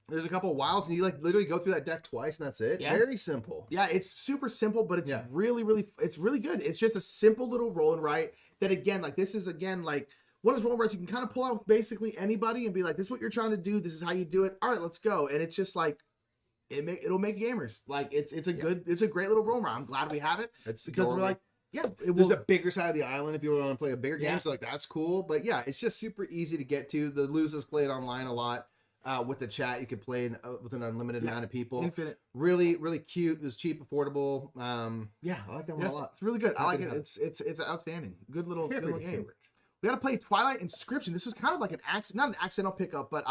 There's a couple of wilds, and you like literally go through that deck twice, and that's it. Yeah. Very simple. Yeah, it's super simple, but it's really, really, it's really good. It's just a simple little roll and write that, again, like this is, again, like one of those roll and writes you can kind of pull out with basically anybody and be like, this is what you're trying to do. This is how you do it. All right, let's go. And it's just like, it'll make gamers. Like it's a great little roll and write. I'm glad we have it. It's because adorable. we're like, there's a bigger side of the island if you want to play a bigger game. So like, that's cool. But yeah, it's just super easy to get to. The losers play it online a lot. With the chat, you could play with an unlimited amount of people. Infinite. Really, really cute. It was cheap, affordable. I like that one a lot. It's really good. I like it. It's outstanding. Good little game. We got to play Twilight Inscription. This was kind of like not an accidental pickup, but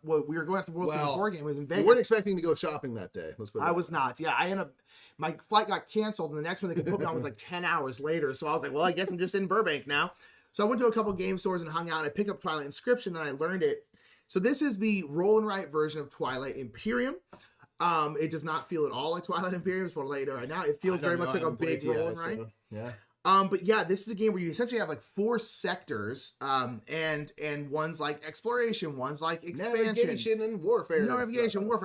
we were going after World Series Board Game. It was in Vegas. You weren't expecting to go shopping that day. I was not. Yeah, I ended up. My flight got canceled, and the next one they could put me on was like 10 hours later. So I was like, well, I guess I'm just in Burbank now. So I went to a couple game stores and hung out. And I picked up Twilight Inscription, and I learned it. So this is the roll and write version of Twilight Imperium. It does not feel at all like Twilight Imperium. Just want to let you know right now. It feels very much like a big roll and write. But yeah, this is a game where you essentially have like 4 sectors, and one's like exploration, one's like expansion, navigation and warfare,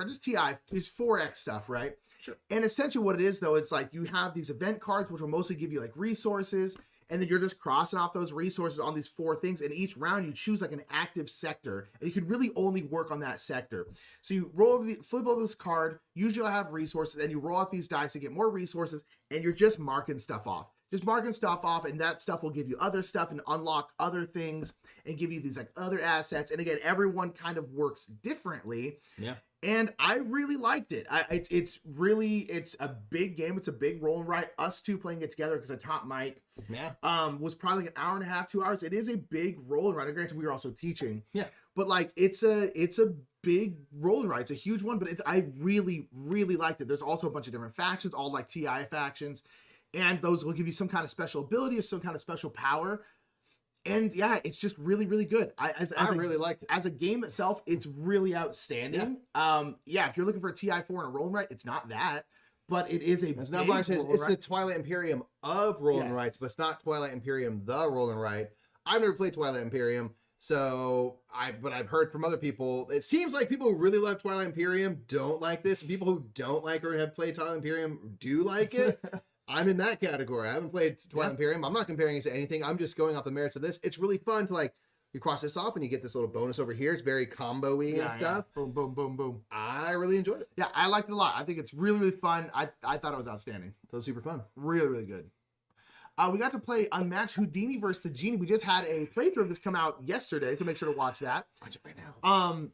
just TI is 4X stuff, right? Sure. And essentially what it is though, it's like you have these event cards which will mostly give you like resources. And then you're just crossing off those resources on these 4 things. And each round you choose like an active sector. And you can really only work on that sector. So you flip over this card. Usually you'll have resources. And you roll out these dice to get more resources. And you're just marking stuff off. just marking stuff off, and that stuff will give you other stuff and unlock other things and give you these like other assets. And again, everyone kind of works differently. Yeah. And I really liked it. It's a big game. It's a big roll and write. Us two playing it together because I taught Mike. Yeah. Was probably like an hour and a half, 2 hours. It is a big roll and write. Granted, we were also teaching. Yeah. But like it's a big roll and write. It's a huge one, but I really, really liked it. There's also a bunch of different factions, all like TI factions. And those will give you some kind of special ability or some kind of special power. And yeah, it's just really, really good. I really liked it. As a game itself, it's really outstanding. If you're looking for a TI4 and a roll and write, it's not that. But it is a It's not like it's the Twilight Imperium of roll and writes, but it's not Twilight Imperium the roll and write. I've never played Twilight Imperium, but I've heard from other people. It seems like people who really love Twilight Imperium don't like this, and people who don't like or have played Twilight Imperium do like it. I'm in that category. I haven't played Twilight Imperium. I'm not comparing it to anything. I'm just going off the merits of this. It's really fun to like, you cross this off and you get this little bonus over here. It's very combo-y and stuff. Boom, boom, boom, boom. I really enjoyed it. Yeah, I liked it a lot. I think it's really, really fun. I thought it was outstanding. It was super fun. Really, really good. We got to play Unmatched Houdini versus the Genie. We just had a playthrough of this come out yesterday, so make sure to watch that. Watch it right now.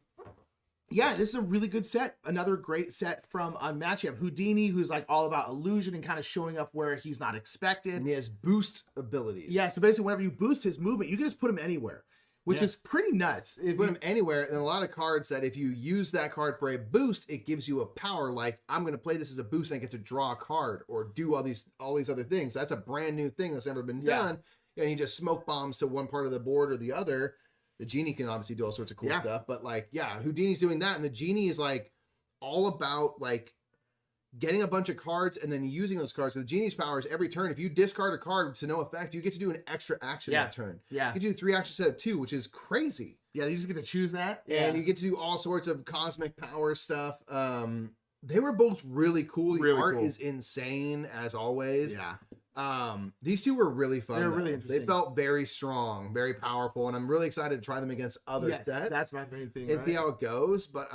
Yeah, this is a really good set. Another great set from Unmatched. You have Houdini, who's like all about illusion and kind of showing up where he's not expected. And he has boost abilities. Yeah, so basically whenever you boost his movement, you can just put him anywhere, which is pretty nuts. If put him anywhere, and a lot of cards that if you use that card for a boost, it gives you a power. Like, I'm going to play this as a boost and I get to draw a card or do all these other things. That's a brand new thing that's never been done. And he just smoke bombs to one part of the board or the other. The Genie can obviously do all sorts of cool stuff, but like, Houdini's doing that, and the Genie is like all about like getting a bunch of cards and then using those cards. So the Genie's power is every turn, if you discard a card to no effect, you get to do an extra action that turn. Yeah. You get to do 3 actions instead of 2, which is crazy. Yeah, you just get to choose that. And you get to do all sorts of cosmic power stuff. They were both really cool. The art is insane, as always. Yeah. These two were really fun. They're really interesting. They felt very strong, very powerful, and I'm really excited to try them against other sets. That's my main thing. And see how it goes. But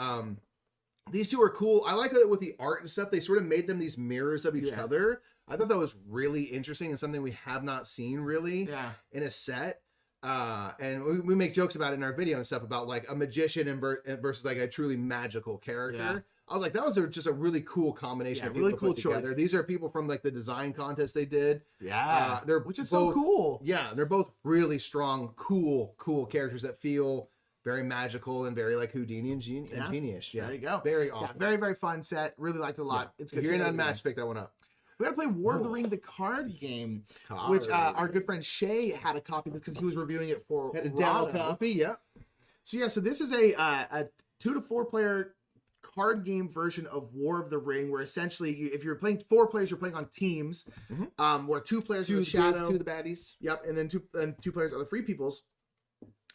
these two are cool. I like it with the art and stuff. They sort of made them these mirrors of each other. I thought that was really interesting and something we have not seen really in a set. And we make jokes about it in our video and stuff about like a magician versus like a truly magical character. Yeah. I was like, that was just a really cool combination of people really cool together. Choice. These are people from like the design contest they did. Yeah, which is both, so cool. Yeah, they're both really strong, cool characters that feel very magical and very like Houdini and Genie-ish. Yeah, there you go. Very awesome. Yeah, very, very fun set. Really liked it a lot. Yeah. It's good. If you're in Unmatched, pick that one up. We got to play War of the Ring, the card game, which our good friend Shay had a copy because he was reviewing it for had a demo copy. So this is a 2 to 4 player card game version of War of the Ring, where essentially if you're playing 4 players, you're playing on teams, where 2 players are the shadow, 2 the baddies. Yep, and then two players are the free peoples.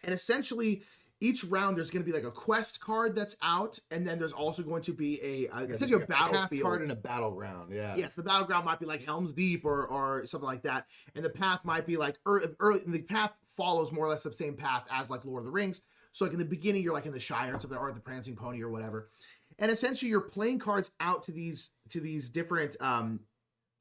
And essentially, each round there's going to be like a quest card that's out, and then there's also going to be a battlefield card and a battleground. Yeah. Yes, the battleground might be like Helm's Deep or something like that, and the path might be like early. The path follows more or less the same path as like Lord of the Rings. So like in the beginning, you're like in the Shire and something, or the Prancing Pony or whatever. And essentially, you're playing cards out to these different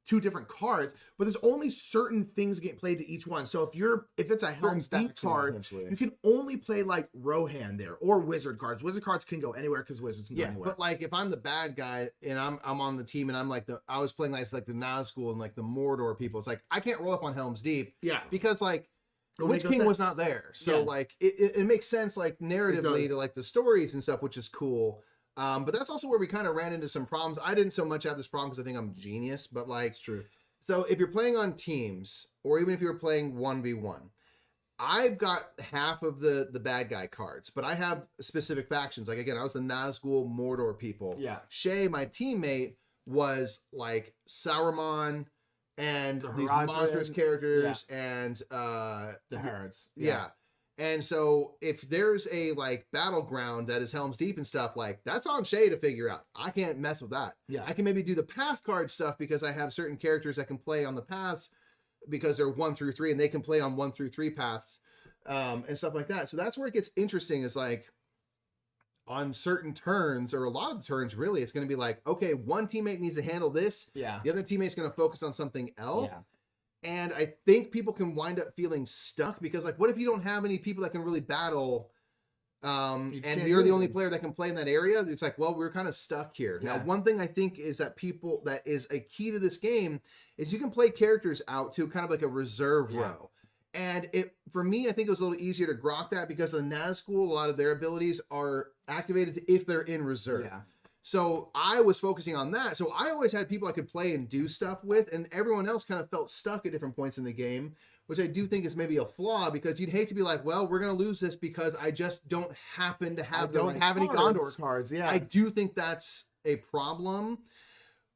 2 different cards, but there's only certain things get played to each one. So if it's a Helm's Deep card, you can only play like Rohan there or Wizard cards. Wizard cards can go anywhere because Wizards can go anywhere. But like if I'm the bad guy and I'm on the team and I'm like I was playing like the Nazgul and like the Mordor people, it's like I can't roll up on Helm's Deep. Yeah, because like the Witch King was not there, so like it makes sense like narratively to like the stories and stuff, which is cool. But that's also where we kind of ran into some problems. I didn't so much have this problem because I think I'm a genius, but like, it's true. So if you're playing on teams, or even if you're playing 1v1, I've got half of the bad guy cards, but I have specific factions. Like again, I was the Nazgul Mordor people. Yeah. Shay, my teammate, was like Sauron and these monstrous characters and the Harrods. Yeah. And so if there's a like battleground that is Helm's Deep and stuff, like that's on Shay to figure out. I can't mess with that. Yeah. I can maybe do the path card stuff because I have certain characters that can play on the paths because they're 1 through 3 and they can play on 1 through 3 paths and stuff like that. So that's where it gets interesting, is like on certain turns, or a lot of the turns really, it's going to be like, okay, one teammate needs to handle this. Yeah. The other teammate's going to focus on something else. Yeah. And I think people can wind up feeling stuck because, like, what if you don't have any people that can really battle, and you're the only player that can play in that area? It's like, well, we're kind of stuck here. Yeah. Now, one thing I think is that that is a key to this game is you can play characters out to kind of like a reserve row. And for me, I think it was a little easier to grok that because the Nazgul, a lot of their abilities are activated if they're in reserve. Yeah. So I was focusing on that. So I always had people I could play and do stuff with, and everyone else kind of felt stuck at different points in the game, which I do think is maybe a flaw because you'd hate to be like, well, we're going to lose this because I just don't happen to have any Gondor cards. Yeah. I do think that's a problem.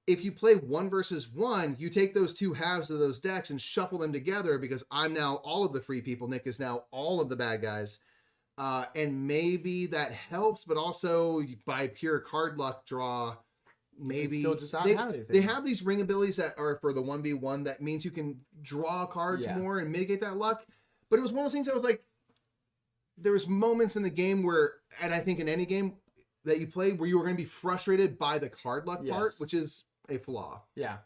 If you play 1 versus 1, you take those two halves of those decks and shuffle them together because I'm now all of the free people. Nick is now all of the bad guys. And maybe that helps, but also by pure card luck draw, maybe still just not have anything. They have these ring abilities that are for the 1v1 that means you can draw cards more and mitigate that luck. But it was one of those things that was like, there was moments in the game where, and I think in any game that you play, where you were going to be frustrated by the card luck part, which is a flaw. Yeah.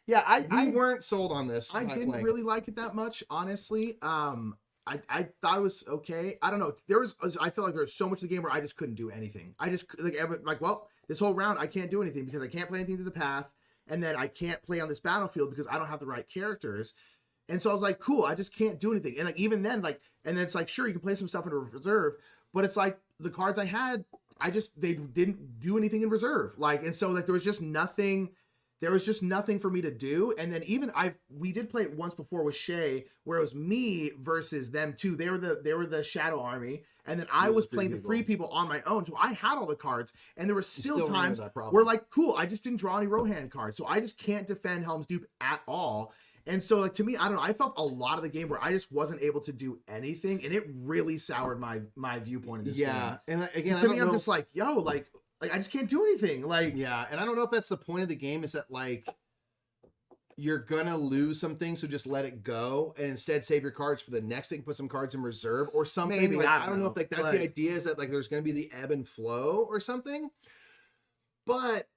Yeah, I weren't sold on this. I didn't really like it that much, honestly. I thought it was okay. I don't know. I felt like there was so much of the game where I just couldn't do anything. I just well, this whole round I can't do anything because I can't play anything to the path, and then I can't play on this battlefield because I don't have the right characters. And so I was like, cool, I just can't do anything. And like even then, like, and then it's like, sure, you can play some stuff in reserve, but it's like the cards I had, they didn't do anything in reserve. Like, and so like there was just nothing for me to do. And then even we did play it once before with Shay, where it was me versus them two. They were the Shadow Army, and then I was playing the free people on my own. So I had all the cards, and there were still times where like, cool, I just didn't draw any Rohan cards, so I just can't defend Helm's Deep at all. And so like to me, I don't know, I felt a lot of the game where I just wasn't able to do anything, and it really soured my viewpoint of this game. Yeah, and again, to me, I'm just like, yo, like I just can't do anything. Like, yeah, and I don't know if that's the point of the game, is that like you're gonna lose some things, so just let it go and instead save your cards for the next thing, put some cards in reserve or something. Maybe, like, I don't know if like that's the idea, is that like there's gonna be the ebb and flow or something. But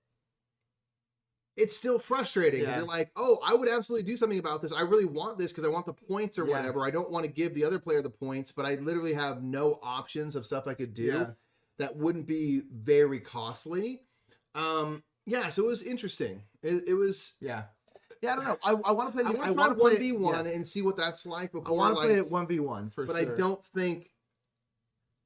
it's still frustrating because you're like, oh, I would absolutely do something about this. I really want this because I want the points or whatever. I don't want to give the other player the points, but I literally have no options of stuff I could do that wouldn't be very costly. So it was interesting. It was I don't know. I want to play. I want to play 1v1 and see what that's like before. I want to play it 1v1 for sure. But I don't think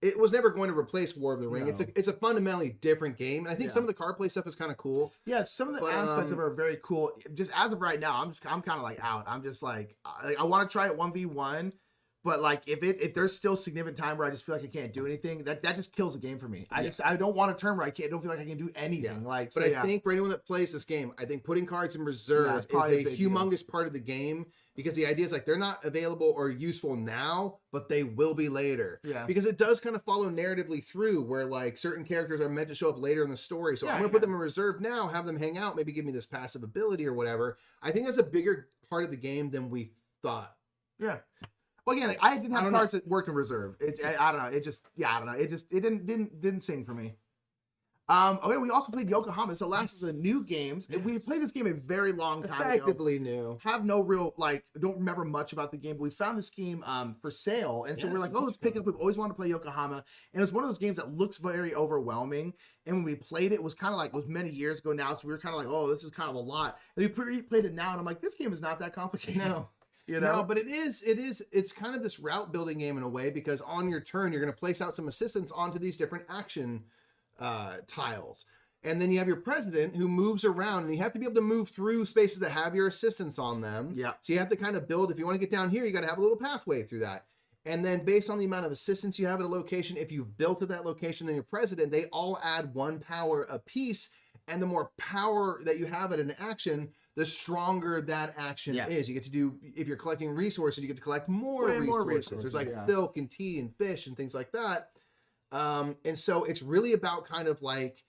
it was never going to replace War of the Ring. No. It's a fundamentally different game, and I think some of the card play stuff is kind of cool. Yeah, some of the aspects of it are very cool. Just as of right now, I'm kind of like out. I'm just like I want to try it 1v1. But like if there's still significant time where I just feel like I can't do anything, that just kills the game for me. I don't want a turn where I don't feel like I can do anything. Like, but I think for anyone that plays this game, I think putting cards in reserve is a humongous part of the game, because the idea is like they're not available or useful now, but they will be later. Yeah. Because it does kind of follow narratively through where like certain characters are meant to show up later in the story. So I'm gonna put them in reserve now, have them hang out, maybe give me this passive ability or whatever. I think that's a bigger part of the game than we thought. Yeah. Well, again, I didn't have cards that worked in reserve. I don't know. It just, I don't know. It didn't sing for me. Okay, we also played Yokohama. It's the last of the new games. Yes. We played this game a very long time Effectively ago. New. Have no real, don't remember much about the game, but we found this game for sale. And so we're like, oh, let's pick it up. We've always wanted to play Yokohama. And it's one of those games that looks very overwhelming. And when we played it was kind of like, it was many years ago now. So we were kind of like, oh, this is kind of a lot. And we played it now. And I'm like, this game is not that complicated. No. No, but it's kind of this route building game in a way, because on your turn, you're going to place out some assistants onto these different action tiles. And then you have your president who moves around, and you have to be able to move through spaces that have your assistants on them. Yeah. So you have to kind of build, if you want to get down here, you got to have a little pathway through that. And then based on the amount of assistants you have at a location, if you've built at that location, then your president, they all add 1 power apiece. And the more power that you have at an action, the stronger that action is. You get to do, if you're collecting resources, you get to collect more resources. There's like silk and tea and fish and things like that. And so it's really about kind of like,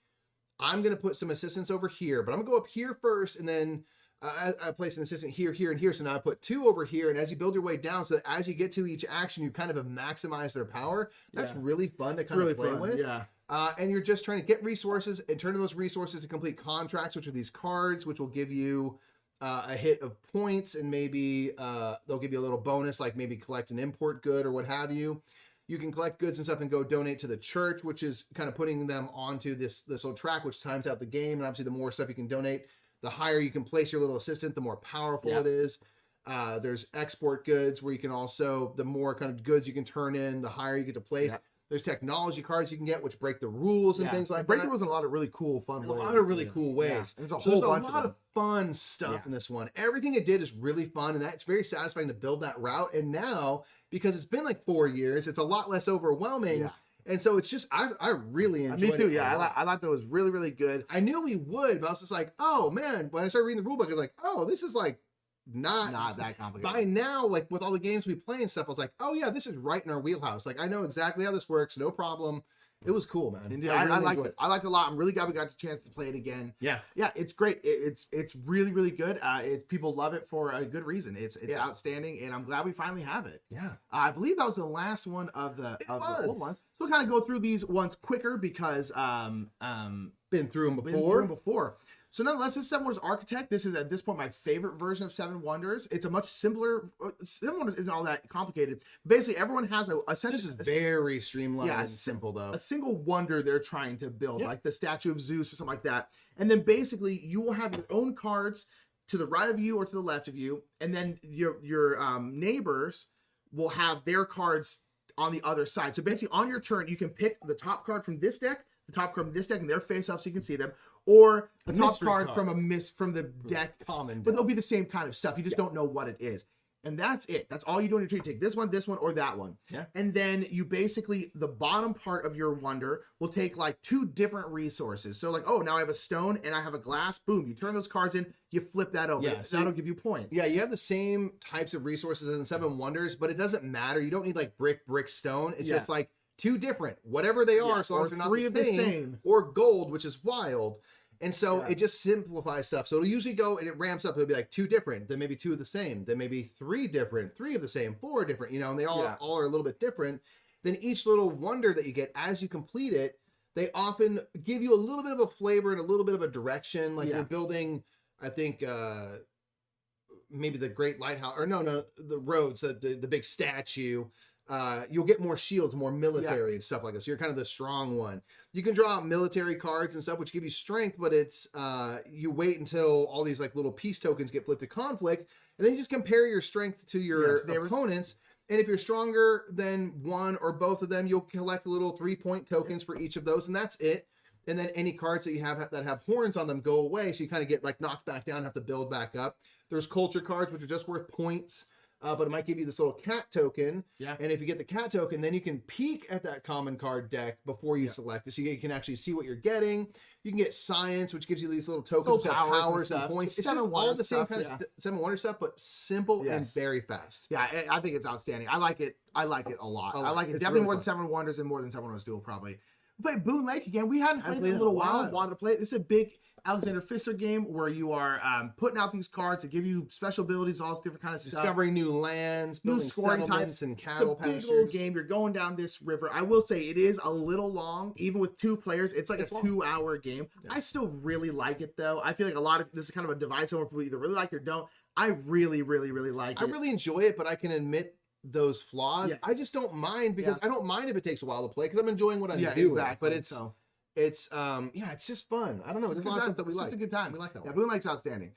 I'm going to put some assistants over here, but I'm going to go up here first, and then I place an assistant here, here, and here. So now I put 2 over here, and as you build your way down, so that as you get to each action, you kind of maximize their power. That's really fun to kind of play with. Yeah. And you're just trying to get resources and turn those resources to complete contracts, which are these cards, which will give you a hit of points, and maybe they'll give you a little bonus, like maybe collect an import good or what have you. You can collect goods and stuff and go donate to the church, which is kind of putting them onto this little track, which times out the game. And obviously, the more stuff you can donate, the higher you can place your little assistant, the more powerful it is. There's export goods where you can also, the more kind of goods you can turn in, the higher you get to place. Yeah. There's technology cards you can get, which break the rules and things like that. Break the rules in a lot of really cool, fun ways. A lot of really cool ways. Yeah. There's a whole bunch lot of fun stuff in this one. Everything it did is really fun, and that's very satisfying to build that route. And now, because it's been like 4 years, it's a lot less overwhelming. Yeah. And so it's just, I really enjoyed it. Me too, yeah. I thought that it was really, really good. I knew we would, but I was just like, oh man, when I started reading the rule book, I was like, oh, this is like, not that complicated. By now, like with all the games we play and stuff, I was like, oh yeah, this is right in our wheelhouse. Like I know exactly how this works, no problem. It was cool, man. Indeed, I liked it. I liked it a lot. I'm really glad we got the chance to play it again. Yeah, it's great. It's really, really good. People love it for a good reason. It's outstanding, and I'm glad we finally have it. Yeah, I believe that was the last one of the old ones. So we'll kind of go through these ones quicker because been through them before. So nonetheless, this is Seven Wonders Architect. This is, at this point, my favorite version of Seven Wonders. It's a much simpler... Seven Wonders isn't all that complicated. Basically, everyone has this is very streamlined and simple, though. A single wonder they're trying to build, like the statue of Zeus or something like that. And then basically, you will have your own cards to the right of you or to the left of you. And then your neighbors will have their cards on the other side. So basically, on your turn, you can pick the top card from this deck, the top card from this deck, and they're face up so you can see them, or a top card from the deck, but they'll be the same kind of stuff. You just don't know what it is. And that's it. That's all you do in your tree. You take this one, or that one. Yeah. And then you basically, the bottom part of your wonder will take like 2 different resources. So like, oh, now I have a stone and I have a glass. Boom. You turn those cards in, you flip that over. Yeah, so that'll give you points. Yeah, you have the same types of resources as in Seven Wonders, but it doesn't matter. You don't need like brick, stone. It's just like 2 different, whatever they are, so long as they're not the same, or gold, which is wild. And so it just simplifies stuff. So it'll usually go and it ramps up. It'll be like 2 different, then maybe 2 of the same, then maybe 3 different, 3 of the same, 4 different, and they all are a little bit different. Then each little wonder that you get as you complete it, they often give you a little bit of a flavor and a little bit of a direction. Like you're building, I think, maybe the Great Lighthouse, or no, the roads, the big statue. You'll get more shields, more military and stuff like this. So you're kind of the strong one. You can draw out military cards and stuff, which give you strength, but it's you wait until all these like little peace tokens get flipped to conflict, and then you just compare your strength to your opponents. And if you're stronger than one or both of them, you'll collect little 3-point tokens for each of those, and that's it. And then any cards that you have that have horns on them go away, so you kind of get like knocked back down, have to build back up. There's culture cards, which are just worth points. But it might give you this little cat token. Yeah. And if you get the cat token, then you can peek at that common card deck before you select it. So you can actually see what you're getting. You can get science, which gives you these little tokens with powers and points. It's just all the same kind of Seven Wonder stuff, but simple and very fast. Yeah, I think it's outstanding. I like it a lot. I like it definitely really more than Seven Wonders and more than Seven Wonders Duel, probably. We played Boone Lake again. We hadn't played it in a little while. Wanted to play it. This is a big Alexander Pfister game where you are putting out these cards to give you special abilities, all different kind of stuff. Discovering new lands, building settlements and cattle pastures. It's a big old game. You're going down this river. I will say it is a little long, even with 2 players. It's like a 2-hour game. Yeah. I still really like it though. I feel like this is kind of a divisive where people either really like it or don't. I really, really, really like it. I really enjoy it, but I can admit those flaws. Yes. I just don't mind because I don't mind if it takes a while to play because I'm enjoying what I'm doing. Exactly. But it's it's just fun. I don't know. There's a lot of stuff that we like. It's a good time. We like that one. Yeah, Boone Lake's outstanding.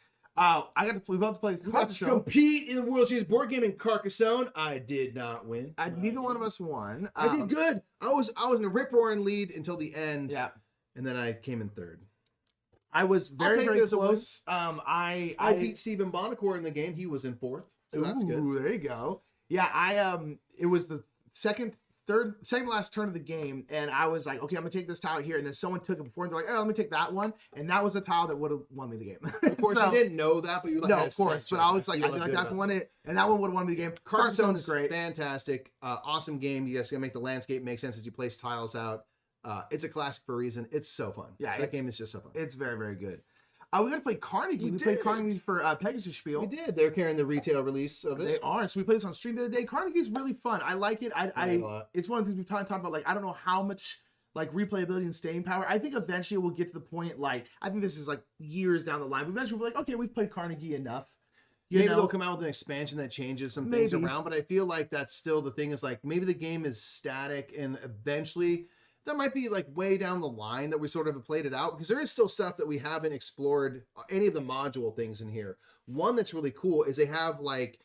We both played Carcassonne. Compete in the World Series board game in Carcassonne. I did not win. Neither one of us won. I did good. I was in a rip-roaring lead until the end. Yeah. And then I came in 3rd. I was very, very close. I beat Stephen Bonacore in the game. He was in 4th. So that's good. There you go. Yeah, it was the second to last turn of the game, and I was like, okay, I'm gonna take this tile here, and then someone took it before, and they're like, oh, let me take that one, and that was the tile that would have won me the game. Of course, I didn't know that, but you like, no, of course, but I was like, I feel like that's won it, and that one would have won me the game. Carcassonne is great, fantastic, awesome game. You guys can make the landscape make sense as you place tiles out. It's a classic for a reason. It's so fun. Yeah, that game is just so fun. It's very, very good. We got to play Carnegie. We played Carnegie for Pegasus Spiel. We did. They're carrying the retail release of it. They are. So we played this on stream the other day. Carnegie's really fun. I like it. It's one of the things we've talked about. Like, I don't know how much like replayability and staying power. I think eventually we'll get to the point, like, I think this is like years down the line, but eventually we'll be like, okay, we've played Carnegie enough. Maybe they'll come out with an expansion that changes some things Maybe. around, but I feel like that's still the thing is like maybe the game is static and eventually that might be like way down the line that we sort of have played it out because there is still stuff that we haven't explored any of the module things in here. One that's really cool is they have like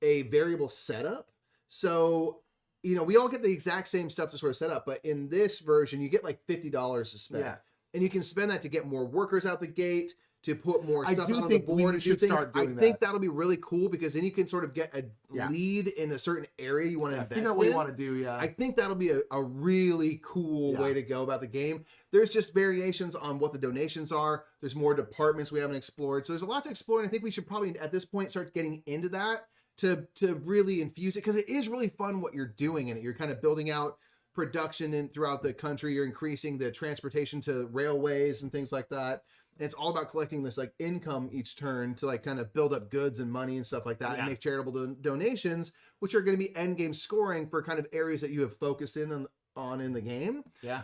a variable setup. So, you know, we all get the exact same stuff to sort of set up, but in this version, you get like $50 to spend. Yeah. And you can spend that to get more workers out the gate, to put more stuff on the board. We should start doing that. I think that'll be really cool because then you can sort of get a lead in a certain area you want to invest in. Figure out what you want to do, I think that'll be a really cool way to go about the game. There's just variations on what the donations are. There's more departments we haven't explored. So there's a lot to explore, and I think we should probably, at this point, start getting into that to really infuse it because it is really fun what you're doing in it. You're kind of building out production throughout the country. You're increasing the transportation to railways and things like that. And it's all about collecting this like income each turn to like kind of build up goods and money and stuff like that and make charitable donations, which are going to be end game scoring for kind of areas that you have focused in on in the game. Yeah.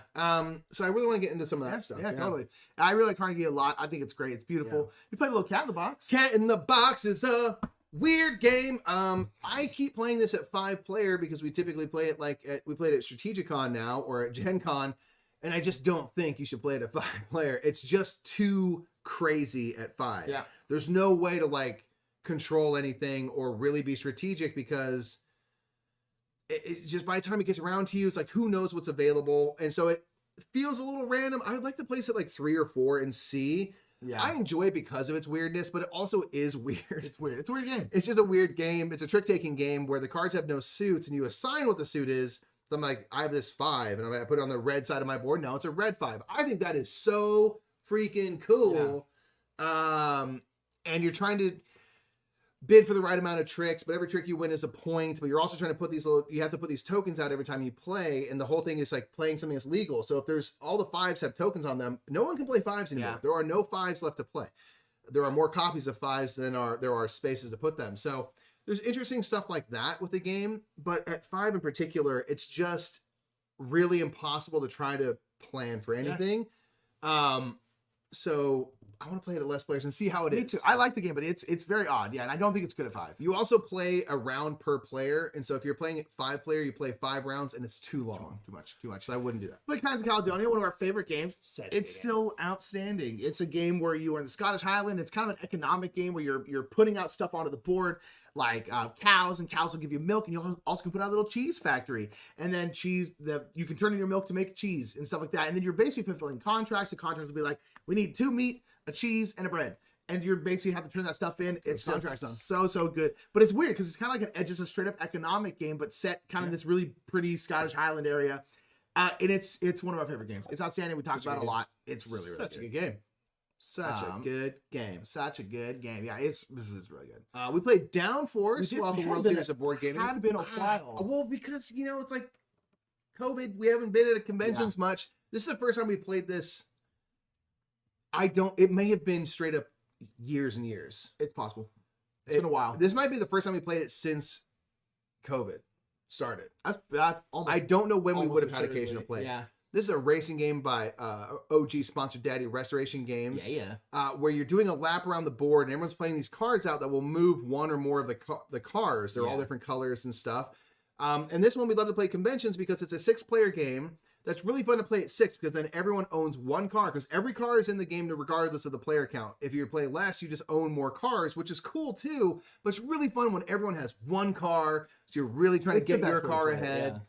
So I really want to get into some of that stuff. Yeah, totally. I really like Carnegie a lot. I think it's great. It's beautiful. You played a little Cat in the Box. Cat in the Box is a weird game. I keep playing this at 5-player because we typically play it we played it at Strategicon now or at Gen Con. And I just don't think you should play it at 5-player. It's just too crazy at 5. Yeah. There's no way to like control anything or really be strategic because it just by the time it gets around to you, it's like who knows what's available. And so it feels a little random. I would like to place it like 3 or 4 and see. Yeah. I enjoy it because of its weirdness, but it also is weird. It's weird. It's a weird game. It's just a weird game. It's a trick-taking game where the cards have no suits and you assign what the suit is. So I'm like, I have this 5, and I put it on the red side of my board. Now it's a red 5. I think that is so freaking cool. Yeah. And you're trying to bid for the right amount of tricks, but every trick you win is a point. But you're also trying to put you have to put these tokens out every time you play, and the whole thing is like playing something that's legal. So if there's all the 5s have tokens on them, no one can play 5s anymore. Yeah. There are no 5s left to play. There are more copies of 5s than there are spaces to put them. So there's interesting stuff like that with the game, but at 5 in particular, it's just really impossible to try to plan for anything. Yeah. So I want to play it at less players and see how it is. Me too. I like the game, but it's very odd. Yeah, and I don't think it's good at 5. You also play a round per player, and so if you're playing at 5-player, you play 5 rounds, and it's too long. Too much. So I wouldn't do that. But Kinds of Caledonia, one of our favorite games. It's still outstanding. It's a game where you are in the Scottish Highland. It's kind of an economic game where you're putting out stuff onto the board, like cows, and cows will give you milk, and you also can put out a little cheese factory, and then you can turn in your milk to make cheese and stuff like that, and then you're basically fulfilling contracts. The contracts will be like, we need 2 meat, a cheese, and a bread, and you're basically have to turn that stuff in. It's just so good, but it's weird because it's kind of like just a straight up economic game, but set kind of this really pretty Scottish Highland area, and it's one of our favorite games. It's outstanding. We talked about it a lot. It's really such a good game. Such a good game. Such a good game. Yeah, it's really good. We played Downforce throughout the World Series of Board Gaming. It had been a while. Well, because, it's like COVID. We haven't been at conventions much. This is the first time we played this. It may have been straight up years and years. It's possible. It's been a while. This might be the first time we played it since COVID started. That's almost, I don't know when we would have had occasion to play. Yeah. This is a racing game by OG sponsored daddy Restoration Games. Where you're doing a lap around the board and everyone's playing these cards out that will move one or more of the cars. They're all different colors and stuff. And this one we love to play conventions because it's a 6-player game. That's really fun to play at 6 because then everyone owns one car because every car is in the game regardless of the player count. If you play less, you just own more cars, which is cool too. But it's really fun when everyone has one car. So you're really trying to get your car ahead.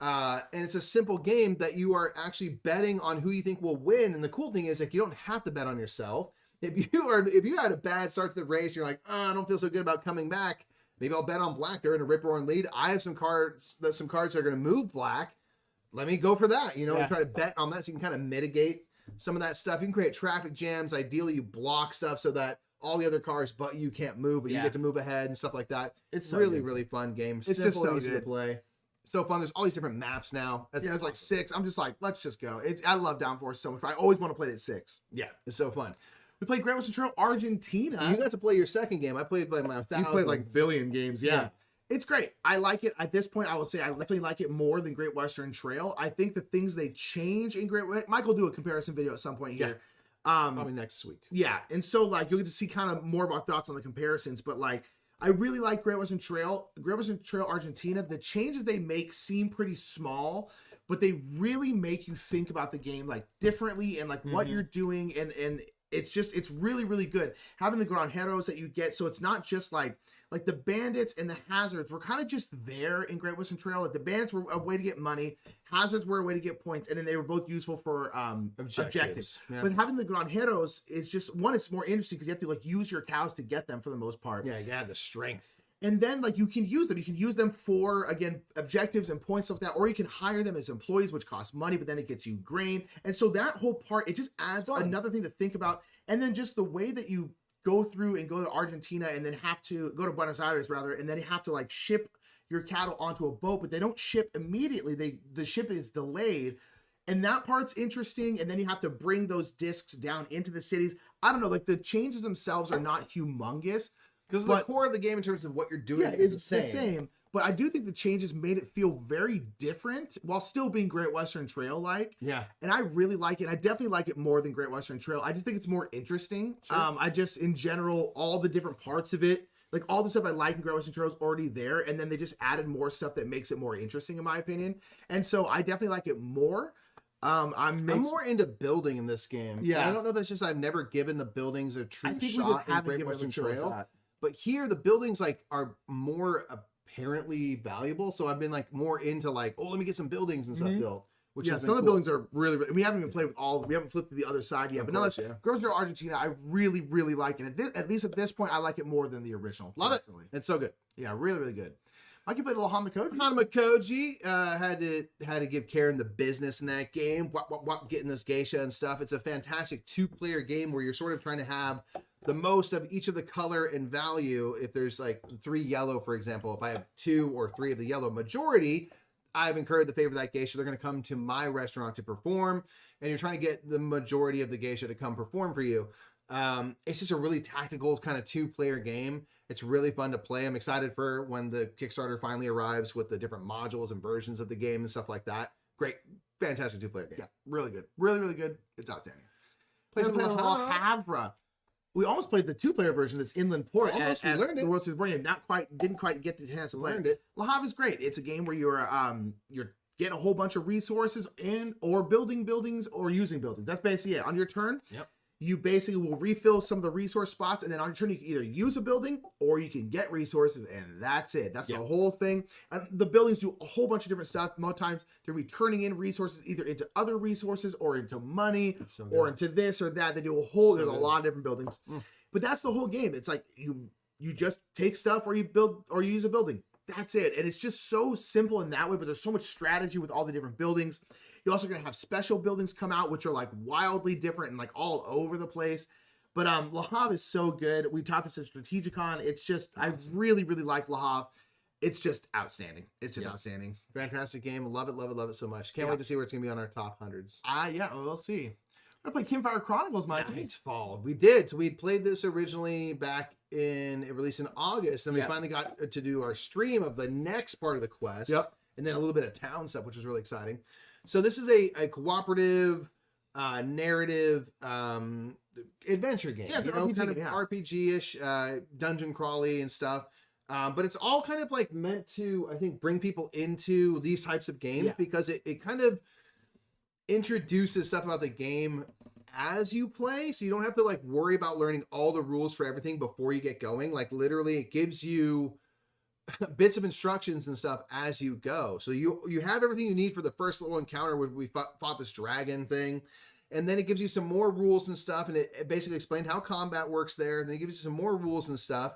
And it's a simple game that you are actually betting on who you think will win. And the cool thing is, like, you don't have to bet on yourself. If you had a bad start to the race, you're like, I don't feel so good about coming back. Maybe I'll bet on black. They're in a rip-roaring lead. I have some cards that are going to move black. Let me go for that, and try to bet on that so you can kind of mitigate some of that stuff. You can create traffic jams. Ideally, you block stuff so that all the other cars but you can't move, but you get to move ahead and stuff like that. It's so really, really fun game. It's simple, just so easy to play. So fun. There's all these different maps now. It's like 6. I'm just like, let's just go. I love Downforce so much. I always want to play it at 6. Yeah, it's so fun. We played Grand Western Trail Argentina. You got to play your second game. I played by my 1,000. You played like billion games. Yeah. It's great. I like it. At this point, I would say I definitely like it more than Great Western Trail. I think the things they change in Mike will do a comparison video at some point here. Probably next week. Yeah, and so like you'll get to see kind of more of our thoughts on the comparisons, but like I really like Great Western Trail. Great Western Trail Argentina, the changes they make seem pretty small, but they really make you think about the game like differently and like what you're doing, and it's really, really good. Having the granjeros that you get, so it's not just like the bandits and the hazards were kind of just there in Great Western Trail. Like the bandits were a way to get money, hazards were a way to get points, and then they were both useful for objectives. Yeah. But having the granjeros is just, one, it's more interesting because you have to like use your cows to get them for the most part. Yeah, the strength. And then like you can use them. You can use them for, again, objectives and points like that, or you can hire them as employees, which costs money, but then it gets you grain. And so that whole part, it just adds another thing to think about. And then just the way that you go through and go to Argentina and then have to go to Buenos Aires rather, and then you have to like ship your cattle onto a boat, but they don't ship immediately. The ship is delayed. And that part's interesting. And then you have to bring those discs down into the cities. I don't know, like the changes themselves are not humongous. Because the core of the game in terms of what you're doing is the same. But I do think the changes made it feel very different while still being Great Western Trail like. Yeah. And I really like it. I definitely like it more than Great Western Trail. I just think it's more interesting. Sure. I just, in general, all the different parts of it, like all the stuff I like in Great Western Trail is already there. And then they just added more stuff that makes it more interesting, in my opinion. And so I definitely like it more. I'm more into building in this game. Yeah. I don't know if that's just I've never given the buildings a true shot in Great Western Trail. But here the buildings like are more apparently valuable, so I've been like more into like, let me get some buildings and stuff built. Which some of the buildings are really, really. We haven't even played with all. We haven't flipped to the other side yet. But no, Great Western Argentina, I really, really like it. At least at this point, I like it more than the original. Love it. It's so good. Yeah, really, really good. Mike, you played a little Hanamakoji. Hanamakoji had to give Karen the business in that game. Getting this geisha and stuff. It's a fantastic 2-player game where you're sort of trying to have the most of each of the color and value. If there's like 3 yellow, for example, if I have 2 or 3 of the yellow majority, I've incurred the favor of that geisha. They're going to come to my restaurant to perform, and you're trying to get the majority of the geisha to come perform for you. It's just a really tactical kind of 2-player game. It's really fun to play. I'm excited for when the Kickstarter finally arrives with the different modules and versions of the game and stuff like that. Great, fantastic 2-player game. Yeah, really good. Really, really good. It's outstanding. Play some Le Havre. We almost played the 2-player version. This Inland Port. We learned it. The World Series Board Game. Didn't quite get the chance to play it. Le Havre is great. It's a game where you're getting a whole bunch of resources or building buildings or using buildings. That's basically it. On your turn, you basically will refill some of the resource spots, and then on your turn you can either use a building or you can get resources, and that's it. That's the whole thing. And the buildings do a whole bunch of different stuff. Most times they're returning in resources either into other resources or into money or into this or that. They do there's a lot of different buildings. But that's the whole game. It's like you just take stuff or you build or you use a building. That's it. And it's just so simple in that way, but there's so much strategy with all the different buildings. You're also going to have special buildings come out, which are like wildly different and like all over the place. But Le Havre is so good. We taught this at Strategicon. It's just, I really, really like Le Havre. It's just outstanding. It's just outstanding. Fantastic game. Love it so much. Can't wait to see where it's going to be on our top hundreds. We'll see. We're going to play Kinfire Chronicles, Mike. Nice fall. We did. So we played this originally back it released in August. Then we finally got to do our stream of the next part of the quest. And then a little bit of town stuff, which was really exciting. So this is a cooperative narrative adventure game. Yeah, it's kind of RPG-ish, dungeon crawly and stuff. But it's all kind of like meant to, I think, bring people into these types of games because it kind of introduces stuff about the game as you play. So you don't have to like worry about learning all the rules for everything before you get going. Like literally it gives you bits of instructions and stuff as you go. So you have everything you need for the first little encounter where we fought this dragon thing. And then it gives you some more rules and stuff. And it basically explained how combat works there. And then it gives you some more rules and stuff.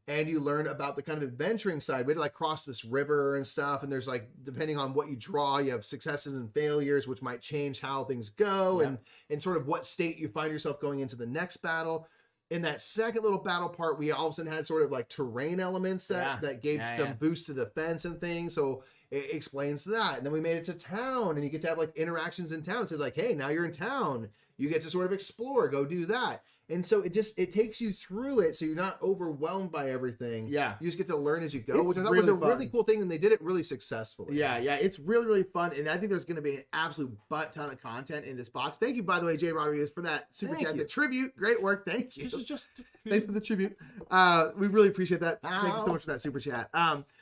And you learn about the kind of adventuring side. We had to like cross this river and stuff. And there's like, depending on what you draw, you have successes and failures, which might change how things go and sort of what state you find yourself going into the next battle. In that second little battle part, we all of a sudden had sort of like terrain elements that gave some boost to defense and things. So it explains that. And then we made it to town, and you get to have like interactions in town. It says like, hey, now you're in town. you get to sort of explore, go do that. And so it takes you through it, so you're not overwhelmed by everything. Yeah. You just get to learn as you go, which I thought really was a fun. really cool thing, and they did it really successfully. Yeah, it's really, really fun, and I think there's going to be an absolute butt ton of content in this box. Thank you, by the way, Jay Rodriguez, for that super chat, the tribute. Great work, thank you. This is just Thanks for the tribute. We really appreciate that. Thank you so much for that super chat.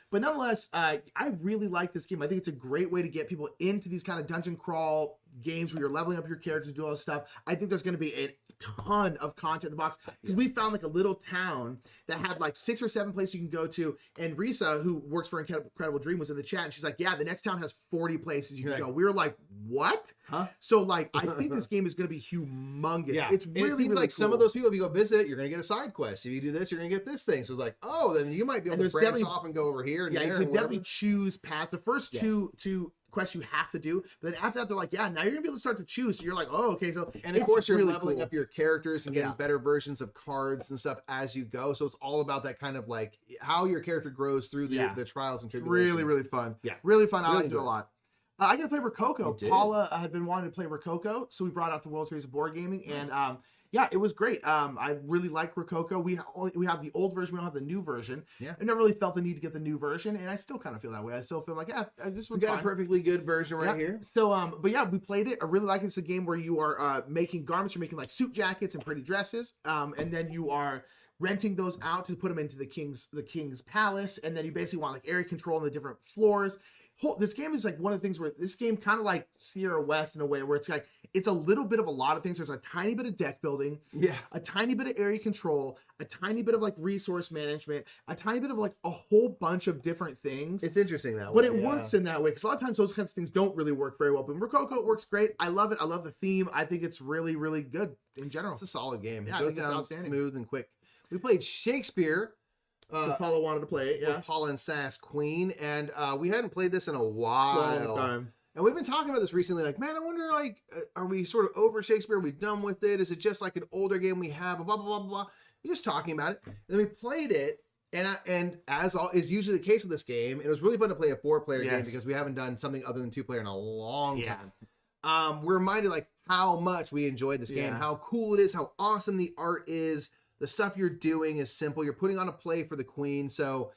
But nonetheless, I really like this game. I think it's a great way to get people into these kind of dungeon crawl games where you're leveling up your characters, do all this stuff. I think there's going to be a ton of content in the box, because we found like a little town that had like 6 or 7 places you can go to. And Risa, who works for Incredible Dream, was in the chat, and she's like, yeah, the next town has 40 places you can go. We were like, what? Huh? So like, I think this game is going to be humongous. Yeah, it's really, really like cool. Some of those people, if you go visit, you're going to get a side quest. If you do this, you're going to get this thing. So it's like, oh, then you might be able to branch off and go over here. And yeah, there you and can definitely choose path. The first two quests you have to do, but then after that, they're like, yeah, now you're gonna be able to start to choose. So you're like, oh, okay. So and of course you're really leveling cool. up your characters and getting better versions of cards and stuff as you go. So it's all about that kind of like how your character grows through the trials and tribulations. Really, really fun. Yeah, really fun. I really liked it a lot. I got to play Rococo. Paula had been wanting to play Rococo, so we brought out the World Series of Board Gaming, and yeah, it was great. I really like Rococo. We have the old version. We don't have the new version. Yeah, I never really felt the need to get the new version, and I still kind of feel that way. I still feel like, this one's got a perfectly good version right here. So, but yeah, we played it. I really like it. It's a game where you are making garments. You're making like suit jackets and pretty dresses, and then you are renting those out to put them into the king's palace, and then you basically want like area control on the different floors. This game is like one of the things where this game kind of like Sierra West in a way, where it's like it's a little bit of a lot of things. There's a tiny bit of deck building, a tiny bit of area control, a tiny bit of like resource management, a tiny bit of like a whole bunch of different things. It's interesting that way, but it works in that way, because a lot of times those kinds of things don't really work very well. But in Rococo, it works great. I love it. I love the theme. I think it's really, really good in general. It's a solid game. Yeah, It goes down smooth and quick. We played Shakespeare. Paula wanted to play it, with Paula and Sass Queen, and we hadn't played this in a while. Long time. And we've been talking about this recently, like, man, I wonder, like, are we sort of over Shakespeare? Are we done with it? Is it just like an older game we have? Blah, blah, blah, blah. We're just talking about it. And then we played it, and as is usually the case with this game, it was really fun to play a 4-player game, because we haven't done something other than 2-player in a long time. We're reminded, like, how much we enjoyed this game, how cool it is, how awesome the art is. The stuff you're doing is simple. You're putting on a play for the queen. So,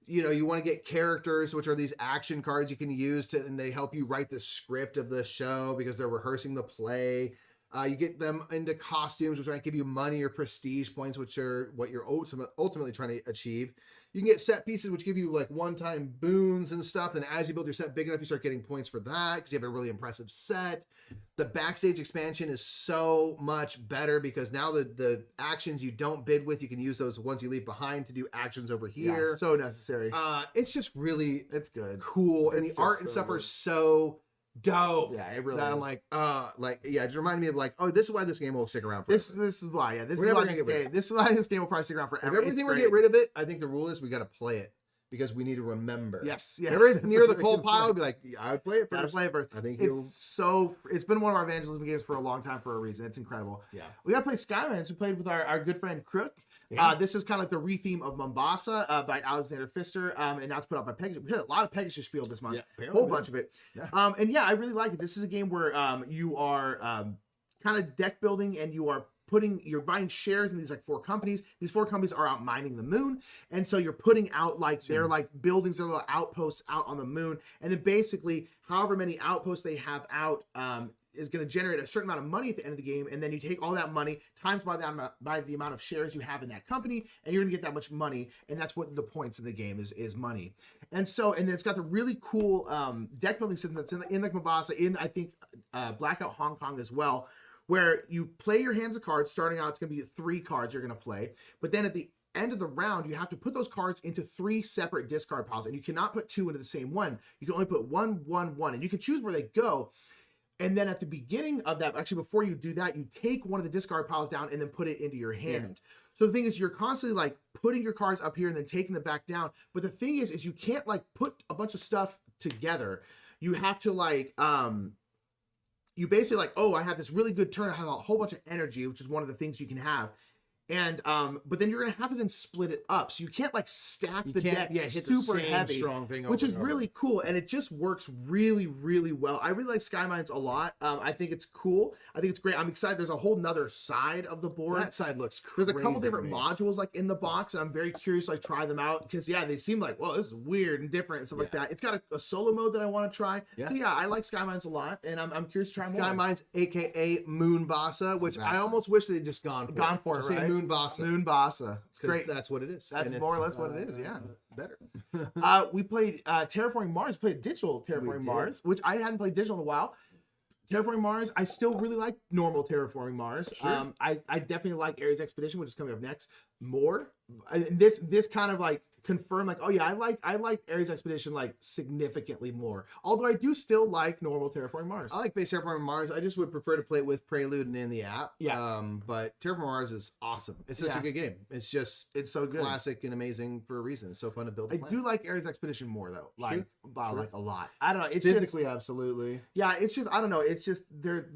you know, you want to get characters, which are these action cards you can use and they help you write the script of the show because they're rehearsing the play. You get them into costumes, which might give you money or prestige points, which are what you're ultimately trying to achieve. You can get set pieces, which give you like one-time boons and stuff. And as you build your set big enough, you start getting points for that because you have a really impressive set. The backstage expansion is so much better because now the actions you don't bid with, you can use those ones you leave behind to do actions over here. Yeah, so necessary. It's just really good, cool, and the art and stuff are so dope. Yeah, it really that is. I'm like, it just reminded me of like, oh, this is why this game will stick around forever. This is why, this is why this game will probably stick around forever. If everything will get rid of it, I think the rule is we got to play it. Because we need to remember. Yes. Yeah. Everybody's near the coal pile. Be like, I would play it first. Gotta play it first. I think it's been one of our evangelism games for a long time for a reason. It's incredible. Yeah. We gotta play Skylands. We played with our good friend Crook. Yeah. This is kind of like the retheme of Mombasa by Alexander Pfister, and now it's put out by Pegasus. We had a lot of Pegasus Spiel this month. Yeah, a whole bunch of it. Yeah. And yeah, I really like it. This is a game where you are kind of deck building, and you're buying shares in these like 4 companies. These 4 companies are out mining the moon. And so you're putting out like their like buildings, their little outposts out on the moon. And then basically however many outposts they have out is going to generate a certain amount of money at the end of the game. And then you take all that money times by the amount of shares you have in that company, and you're going to get that much money. And that's what the points of the game is money. And then it's got the really cool deck building system that's in like Mombasa, in I think Blackout Hong Kong as well, where you play your hands of cards. Starting out, it's going to be 3 cards you're going to play. But then at the end of the round, you have to put those cards into 3 separate discard piles. And you cannot put 2 into the same one. You can only put 1, 1, 1. And you can choose where they go. And then at the beginning of that, actually before you do that, you take one of the discard piles down and then put it into your hand. So the thing is, you're constantly like putting your cards up here and then taking them back down. But the thing is you can't like put a bunch of stuff together. You have to like... you basically like, oh, I have this really good turn. I have a whole bunch of energy, which is one of the things you can have. And but then you're gonna have to then split it up, so you can't like stack the deck hit super the same heavy, strong thing which over is and over. really cool, and it just works really, really well. I really like Sky Mines a lot. I think it's cool. I think it's great. I'm excited. There's a whole nother side of the board. That side looks crazy. There's a couple different modules like in the box, and I'm very curious to like try them out because they seem like, well, this is weird and different and stuff like that. It's got a solo mode that I want to try. So I like Sky Mines a lot, and I'm curious to try more. Sky Mines, aka Moonbasa, which I almost wish they'd just gone for. Say right? Moonbasa. Moonbasa. It's great. That's what it is. That's more or less what it is. Yeah. Better. We played Terraforming Mars. Played digital Terraforming Mars, which I hadn't played digital in a while. Terraforming Mars, I still really like normal Terraforming Mars. Sure. I definitely like Ares Expedition, which is coming up next, more. And this kind of like confirmed like, oh yeah, I like Ares Expedition like significantly more. Although I do still like normal Terraforming Mars. I like base Terraforming Mars. I just would prefer to play it with Prelude and in the app. Yeah. But Terraforming Mars is awesome. It's such a good game. It's so good. Classic and amazing for a reason. It's so fun to build. I do like Ares Expedition more though. Like like a lot. I don't know. It's physically absolutely. Yeah, it's just I don't know. It's just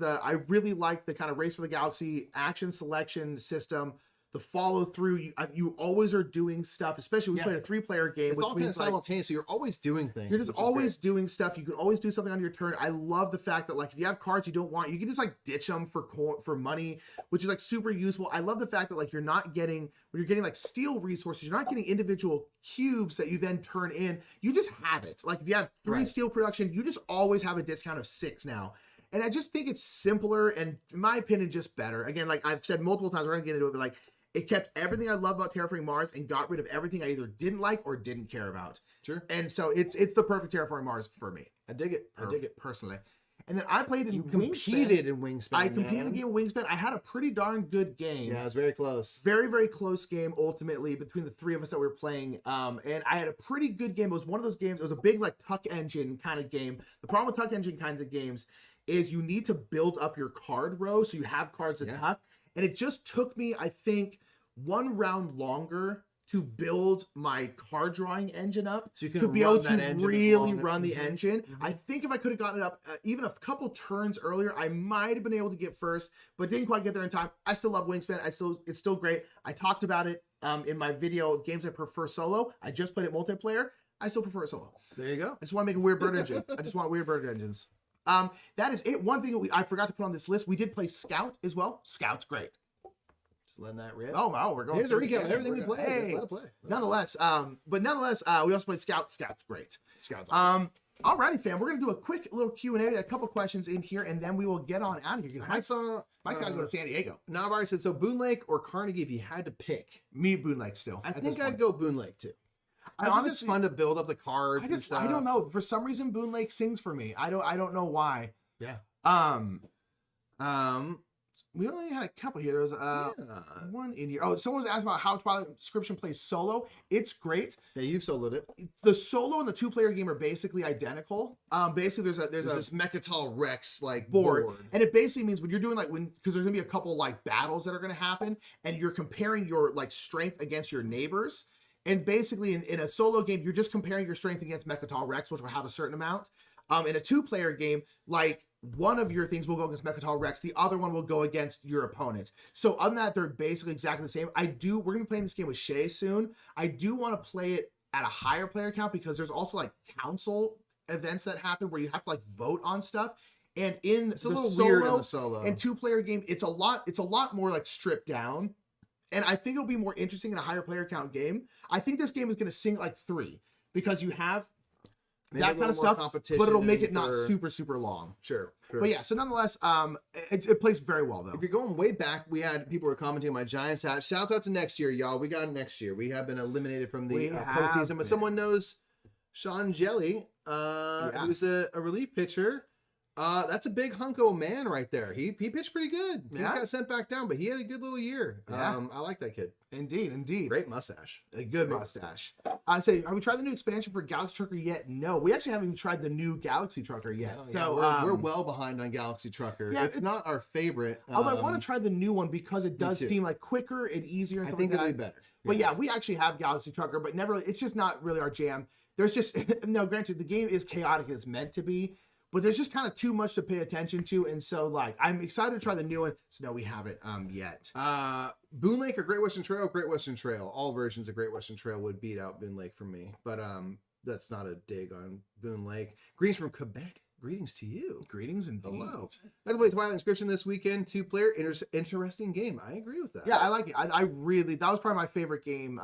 I really like the kind of Race for the Galaxy action selection system. The follow through, you always are doing stuff, especially we played a 3-player game. It's all kind of simultaneous, so you're always doing things. You're just always doing stuff. You can always do something on your turn. I love the fact that like if you have cards you don't want, you can just like ditch them for money, which is like super useful. I love the fact that like when you're getting like steel resources, you're not getting individual cubes that you then turn in. You just have it. Like if you have 3 steel production, you just always have a discount of 6 now. And I just think it's simpler and in my opinion just better. Again, like I've said multiple times, we're gonna get into it, but like it kept everything I love about Terraforming Mars and got rid of everything I either didn't like or didn't care about. Sure. And so it's the perfect Terraforming Mars for me. I dig it. I dig it personally. And then I played in competed in Wingspan. I competed in a game of Wingspan. I had a pretty darn good game. Yeah, it was very close. Very, very close game ultimately between the 3 of us that we were playing. And I had a pretty good game. It was one of those games. It was a big like tuck engine kind of game. The problem with tuck engine kinds of games is you need to build up your card row so you have cards to tuck. And it just took me, I think, 1 round longer to build my card drawing engine up so you can to be able to really run the engine. I think if I could have gotten it up even a couple turns earlier, I might have been able to get first, but didn't quite get there in time. I still love Wingspan. It's still great. I talked about it in my video, games I prefer solo. I just played it multiplayer. I still prefer it solo. There you go. I just want to make a weird bird engine. I just want weird bird engines. That is it. One thing I forgot to put on this list, we did play Scout as well. Scout's great. Just letting that rip. Oh wow, we're going. Here's a recap of everything we played. Hey. Let it play. Nonetheless, we also played Scout. Scout's great. Scout's awesome. Alrighty, fam. We're gonna do a quick little Q&A, a couple questions in here, and then we will get on out of here. Mike's gotta go to San Diego. Navarre said, so Boone Lake or Carnegie if you had to pick? Me, Boone Lake still. I think I'd go Boone Lake too. It's fun to build up the cards and stuff. I don't know. For some reason, Boone Lake sings for me. I don't know why. Yeah. We only had a couple here. There was one in here. Oh, someone was asking about how Twilight Inscription plays solo. It's great. Yeah, you've soloed it. The solo and the 2-player game are basically identical. Basically, there's this Mechatol Rex like board, and it basically means when you're doing because there's gonna be a couple like battles that are gonna happen, and you're comparing your like strength against your neighbors. And basically, in a solo game, you're just comparing your strength against Mechatol Rex, which will have a certain amount. In a 2-player game, like one of your things will go against Mechatol Rex, the other one will go against your opponent. So other than that, they're basically exactly the same. We're gonna be playing this game with Shay soon. I do want to play it at a higher player count because there's also like council events that happen where you have to like vote on stuff. And it's a little weird in the solo and 2-player game, it's a lot more like stripped down. And I think it'll be more interesting in a higher player count game. I think this game is going to sing like 3 because you have that kind of stuff, but it'll make it not super, super long. Sure. But yeah, so nonetheless, it plays very well though. If you're going way back, people were commenting on my Giants hat. Shout out to next year, y'all. We got next year. We have been eliminated from the postseason. But someone knows Sean Jelly, who's a relief pitcher. That's a big hunko man right there. He pitched pretty good. He got sent back down, but he had a good little year. I like that kid. Indeed. Great mustache. A good mustache. I say, have we tried the new expansion for Galaxy Trucker yet? No, we actually haven't even tried the new Galaxy Trucker yet. We're well behind on Galaxy Trucker. Yeah, it's not our favorite. Although I want to try the new one because it does seem like quicker and easier. And I think it'll be better. But yeah, we actually have Galaxy Trucker, but never. It's just not really our jam. There's just no. Granted, the game is chaotic and it's meant to be. but there's just kind of too much to pay attention to. And so like, I'm excited to try the new one. So no, we haven't yet. Boone Lake or Great Western Trail? Great Western Trail. All versions of Great Western Trail would beat out Boone Lake for me. But that's not a dig on Boone Lake. Greetings from Quebec. Greetings to you. Greetings indeed. Hello. I can play Twilight Inscription this weekend. 2-player, interesting game. I agree with that. Yeah, I like it. I really, that was probably my favorite game.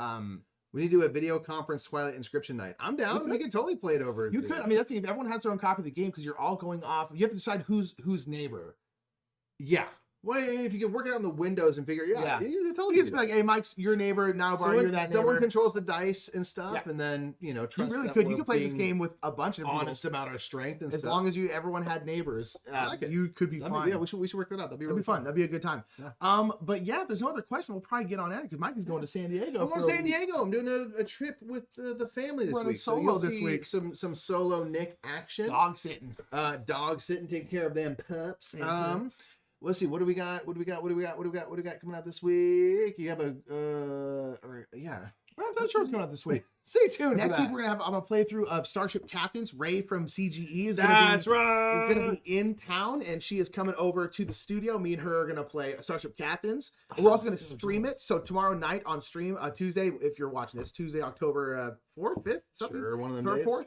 We need to do a video conference Twilight Inscription night. I'm down. We can totally play it over. You could. I mean, that's the thing. Everyone has their own copy of the game because you're all going off. You have to decide who's neighbor. Yeah. Well, if you can work it out in the windows and figure, you totally you can just be like, hey, Mike's your neighbor. Now, you're that neighbor. Someone controls the dice and stuff, and then trust. You really could. You could play this game with a bunch of people. Honest about our strength and as stuff. long as everyone had neighbors, you could be fine. Yeah, we should work that out. That'd be really fun. That'd be a good time. Yeah. But yeah, if there's no other question, we'll probably get on it because Mike is going to San Diego. I'm going to San Diego. I'm doing a trip with the family this week. Solo this week. Some solo Nick action. Dog sitting, taking care of them pups. Let's see. What do we got? What do we got coming out this week? You have I'm not sure what's going on this week. Stay tuned Next for that. week we're gonna have a playthrough of Starship Captains. Ray from CGE is gonna be in town, and she is coming over to the studio. Me and her are gonna play Starship Captains. We're also gonna stream it. So tomorrow night on stream, Tuesday, if you're watching this, Tuesday, October 4th, 5th, something. Sure, one of them Third, days. 4th.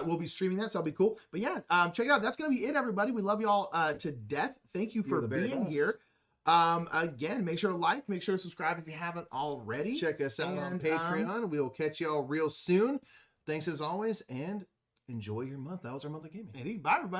We'll be streaming that, so that'll be cool. But yeah, check it out. That's gonna be it, everybody. We love y'all to death. Thank you for being here. Again, make sure to like, make sure to subscribe if you haven't already. Check us out on Patreon. We will catch y'all real soon. Thanks as always, and enjoy your month. That was our month of gaming. Bye, everybody.